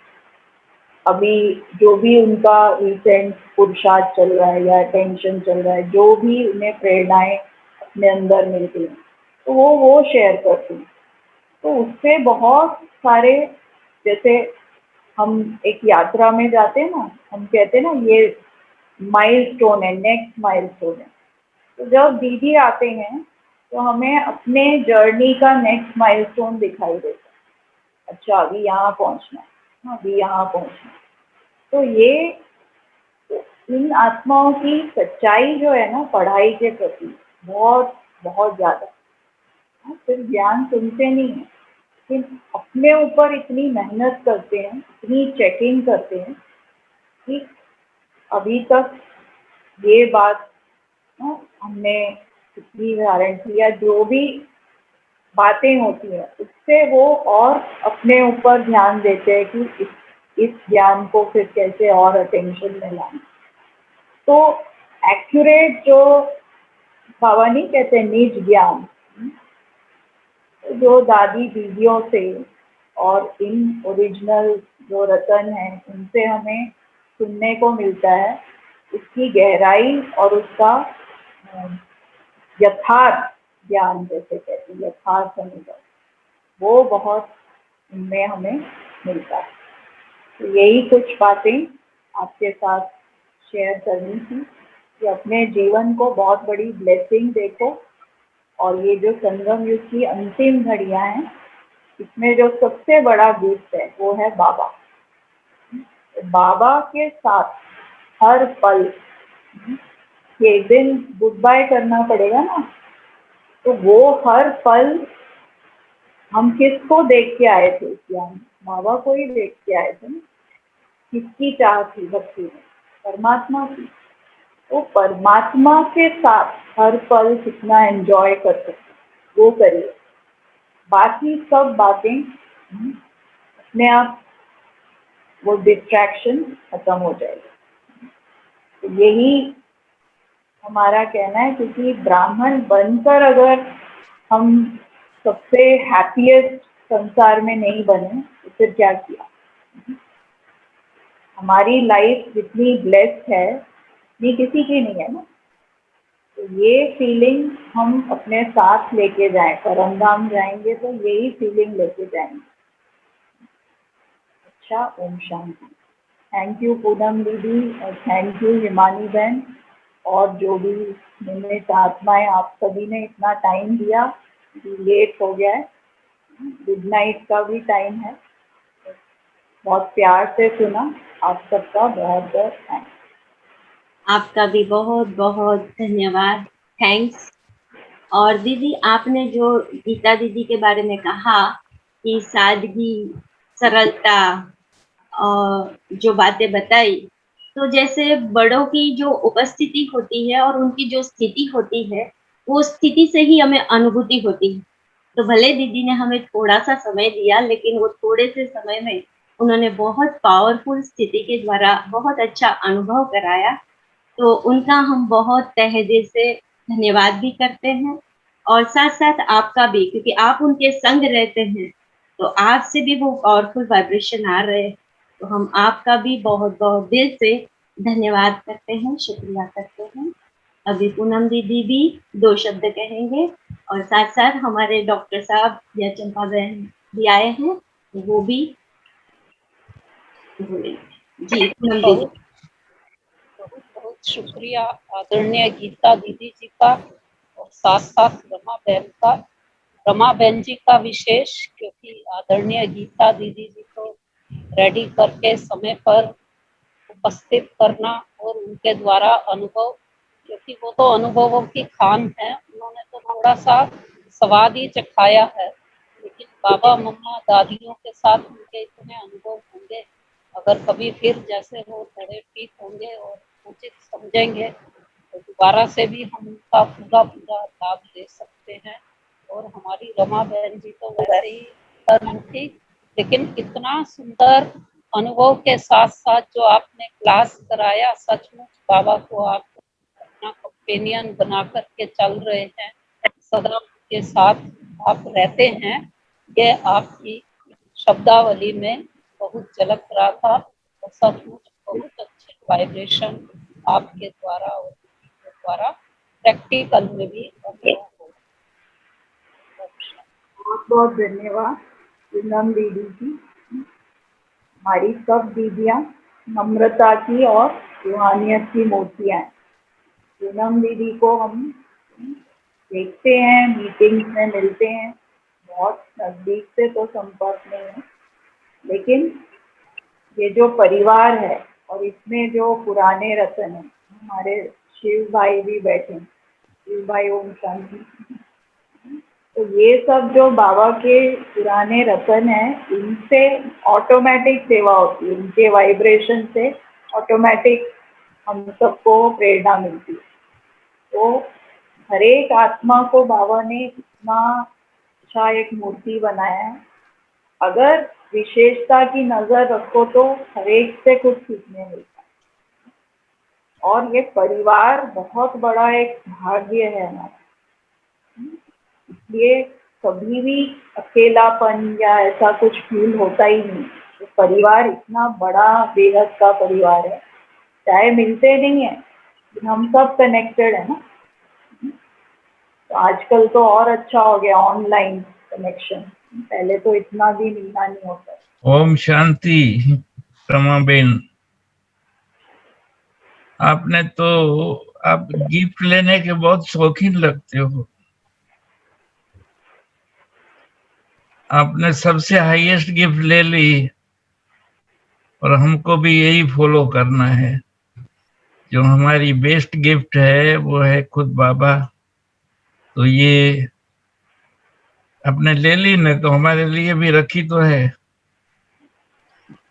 अभी जो भी उनका रिसेंट पुरुषार्थ चल रहा है या टेंशन चल रहा है, जो भी उन्हें प्रेरणाएं अपने अंदर मिलती हैं, तो वो शेयर करती हैं। तो उससे बहुत सारे, जैसे हम एक यात्रा में जाते हैं ना, हम कहते हैं ना ये माइलस्टोन है, नेक्स्ट माइलस्टोन है। तो जब दीदी आते हैं तो हमें अपने जर्नी का नेक्स्ट माइलस्टोन दिखाई देता है। अच्छा, अभी यहाँ पहुँचना है, अभी यहाँ पहुँचना है। तो ये इन आत्माओं की सच्चाई जो है ना पढ़ाई के प्रति बहुत बहुत ज़्यादा, सिर्फ ज्ञान सुनते नहीं हैं, लेकिन अपने ऊपर इतनी मेहनत करते हैं, इतनी चेकिंग करते हैं कि अभी तक ये बात हमने इतनी गारंटी या जो भी बातें होती हैं उससे वो और अपने ऊपर ध्यान देते हैं कि इस ज्ञान को फिर कैसे और अटेंशन में लाएं। तो एक्यूरेट जो बाबा नहीं कहते निज ज्ञान, जो दादी दीदियों से और इन ओरिजिनल जो रतन है उनसे हमें सुनने को मिलता है, उसकी गहराई और उसका यथार्थ ज्ञान, जैसे कहते हैं यथार्थ अनुभव, वो बहुत उनमें हमें मिलता है। तो यही कुछ बातें आपके साथ शेयर करनी थी कि अपने जीवन को बहुत बड़ी ब्लेसिंग देखो, और ये जो संगम युग की अंतिम घड़ियां हैं, इसमें जो सबसे बड़ा गिफ्ट है वो है बाबा। बाबा के साथ हर पल, ये एक दिन गुड बाय करना पड़ेगा ना, तो वो हर पल हम किसको देख के आए थे, बाबा को ही देख के आए थे ना। किसकी चाह थी भक्ति में? परमात्मा की। तो परमात्मा के साथ हर पल कितना एंजॉय कर सकते वो करिए, बाकी सब बातें अपने आप वो डिस्ट्रैक्शन खत्म हो जाएगी। तो यही हमारा कहना है, क्योंकि ब्राह्मण बनकर अगर हम सबसे हैप्पीएस्ट संसार में नहीं बने तो फिर क्या किया? हमारी लाइफ जितनी ब्लेस्ड है ये किसी की नहीं है ना। तो ये फीलिंग हम अपने साथ लेके जाएं, परमधाम जाएंगे तो यही फीलिंग लेके जाएंगे। अच्छा, ओम शांति। थैंक यू पूनम दीदी, और थैंक यू हिमानी बहन, और जो भी निमित्त आत्माएं, आप सभी ने इतना टाइम दिया। लेट हो गया है, गुड नाइट का भी टाइम है। बहुत प्यार से सुना, आप सबका बहुत बहुत थैंक्स। आपका भी बहुत बहुत धन्यवाद, थैंक्स। और दीदी, आपने जो गीता दीदी के बारे में कहा कि सादगी, सरलता और जो बातें बताई, तो जैसे बड़ों की जो उपस्थिति होती है और उनकी जो स्थिति होती है, वो स्थिति से ही हमें अनुभूति होती है। तो भले दीदी ने हमें थोड़ा सा समय दिया, लेकिन वो थोड़े से समय में उन्होंने बहुत पावरफुल स्थिति के द्वारा बहुत अच्छा अनुभव कराया। तो उनका हम बहुत तहे दिल से धन्यवाद भी करते हैं, और साथ साथ आपका भी, क्योंकि आप उनके संग रहते हैं तो आपसे भी वो पावरफुल वाइब्रेशन आ रहे हैं। तो हम आपका भी बहुत बहुत दिल से धन्यवाद करते हैं, शुक्रिया करते हैं। अभी पूनम दीदी भी 2 शब्द कहेंगे, और साथ साथ हमारे डॉक्टर साहब या चंपा बहन भी आए हैं, तो वो भी बोलेंगे। जी पूनम दीदी। बहुत बहुत बहुत शुक्रिया आदरणीय गीता दीदी जी का, और साथ साथ रमा बहन जी का विशेष, क्योंकि आदरणीय गीता दीदी जी को रेडी करके समय पर उपस्थित करना, और उनके द्वारा अनुभव, क्योंकि वो तो अनुभवों की खान है, उन्होंने तो थोड़ा सा स्वाद ही चखाया है, लेकिन बाबा मम्मा दादियों के साथ उनके इतने अनुभव होंगे। अगर कभी फिर जैसे वो थोड़े ठीक होंगे और उचित समझेंगे तो दोबारा से भी हम उनका पूरा पूरा लाभ ले सकते हैं। और हमारी रमा बहन जी तो वैसे ही अंतर्मुखी, लेकिन इतना सुंदर अनुभव के साथ साथ जो आपने क्लास कराया, सचमुच बाबा को आप अपना कंपेनियन बना करके चल रहे हैं, सदा उनके साथ आप रहते हैं, ये आपकी शब्दावली में बहुत झलक रहा था। और सचमुच बहुत अच्छे वाइब्रेशन आपके द्वारा और उनके द्वारा प्रैक्टिकल में भी अनुभव हो। बहुत बहुत धन्यवाद पूनम दीदी की। हमारी सब दीदियाँ नम्रता की और रूहानियत की मूर्तियाँ हैं। पूनम दीदी को हम देखते हैं, मीटिंग्स में मिलते हैं, बहुत नज़दीक से तो संपर्क नहीं है, लेकिन ये जो परिवार है और इसमें जो पुराने रतन हैं, हमारे शिव भाई भी बैठे हैं, शिव भाई ओम शांति। तो ये सब जो बाबा के पुराने रतन हैं, इनसे ऑटोमेटिक सेवा होती है, इनके वाइब्रेशन से ऑटोमेटिक हम सबको प्रेरणा मिलती है। तो हर एक आत्मा को बाबा ने इतना अच्छा एक मूर्ति बनाया है, अगर विशेषता की नज़र रखो तो हर एक से कुछ सीखने मिलता है। और ये परिवार बहुत बड़ा एक भाग्य है हमारा। इसलिए कभी भी अकेलापन या ऐसा कुछ फील होता ही नहीं। तो परिवार इतना बड़ा बेहद का परिवार है, चाहे मिलते नहीं है लेकिन हम सब कनेक्टेड है ना। तो आजकल तो और अच्छा हो गया ऑनलाइन कनेक्शन, पहले तो इतना भी मिलना नहीं होता। ओम शांति। रमाबेन, आपने तो आप गिफ्ट लेने के बहुत शौकीन लगते हो। आपने सबसे हाईएस्ट गिफ्ट ले ली और हमको भी यही फॉलो करना है। जो हमारी बेस्ट गिफ्ट है वो है खुद बाबा। तो ये आपने ले ली ना, तो हमारे लिए भी रखी तो है।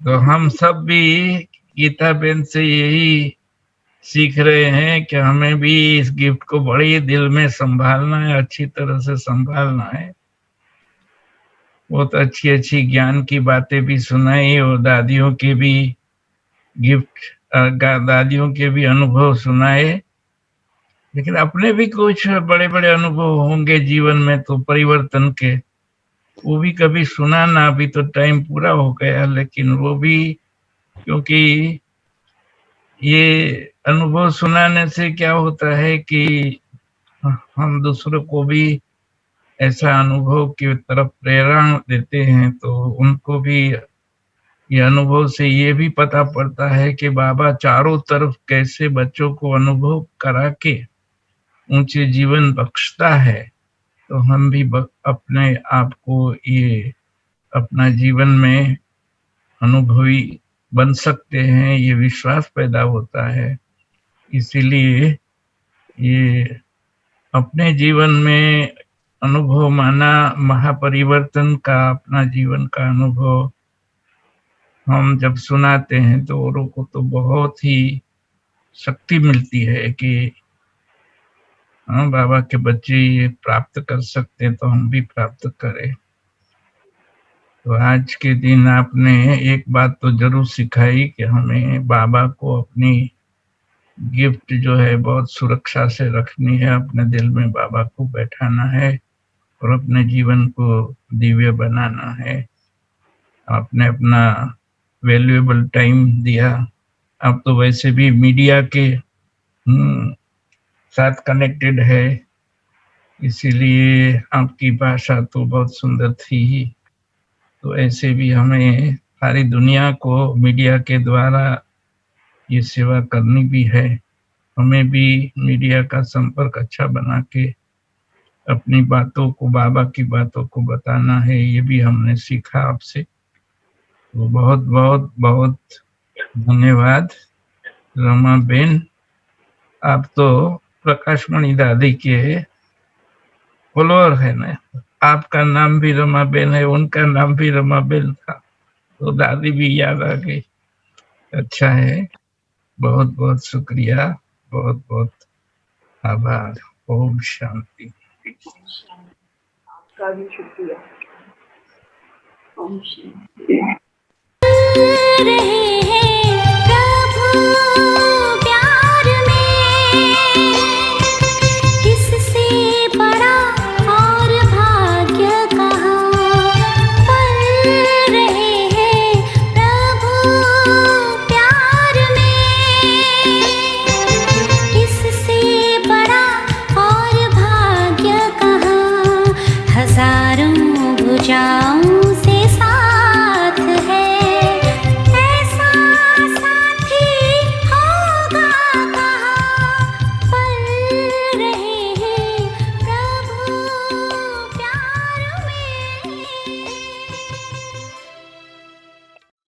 तो हम सब भी गीता बेन से यही सीख रहे हैं कि हमें भी इस गिफ्ट को बड़े दिल में संभालना है, अच्छी तरह से संभालना है। बहुत अच्छी अच्छी ज्ञान की बातें भी सुनाई और दादियों के भी गिफ्ट, दादियों के भी अनुभव सुनाए। लेकिन अपने भी कुछ बड़े बड़े अनुभव होंगे जीवन में तो परिवर्तन के, वो भी कभी सुनाना। अभी तो टाइम पूरा हो गया, लेकिन वो भी, क्योंकि ये अनुभव सुनाने से क्या होता है कि हम दूसरों को भी ऐसा अनुभव की तरफ प्रेरणा देते हैं। तो उनको भी ये अनुभव से ये भी पता पड़ता है कि बाबा चारों तरफ कैसे बच्चों को अनुभव करा के ऊंचे जीवन बख्शता है। तो हम भी अपने आप को ये अपना जीवन में अनुभवी बन सकते हैं, ये विश्वास पैदा होता है। इसीलिए ये अपने जीवन में अनुभव माना महापरिवर्तन का, अपना जीवन का अनुभव हम जब सुनाते हैं तो औरों को तो बहुत ही शक्ति मिलती है कि हाँ, बाबा के बच्चे ये प्राप्त कर सकते हैं तो हम भी प्राप्त करें। तो आज के दिन आपने एक बात तो जरूर सिखाई कि हमें बाबा को अपनी गिफ्ट जो है बहुत सुरक्षा से रखनी है, अपने दिल में बाबा को बैठाना है और अपने जीवन को दिव्य बनाना है। आपने अपना वैल्यूएबल टाइम दिया। आप तो वैसे भी मीडिया के साथ कनेक्टेड है, इसीलिए आपकी भाषा तो बहुत सुंदर थी ही। तो ऐसे भी हमें सारी दुनिया को मीडिया के द्वारा ये सेवा करनी भी है। हमें भी मीडिया का संपर्क अच्छा बना के अपनी बातों को, बाबा की बातों को बताना है। ये भी हमने सीखा आपसे। तो बहुत बहुत बहुत धन्यवाद रमा बेन। आप तो प्रकाशमणि दादी के फॉलोअर है ना। आपका नाम भी रमा बेन है, उनका नाम भी रमा बेन था, तो दादी भी याद आ गई। अच्छा है, बहुत बहुत शुक्रिया, बहुत बहुत आभार। ओम शांति। आपका भी शुक्रिया। ओम शांति। रहे हैं प्रभु प्यार में, किससे बड़ा और भाग्य कहाँ। पल रहे हैं प्रभु प्यार में, किससे बड़ा और भाग्य कहाँ। हजारों भुजाओं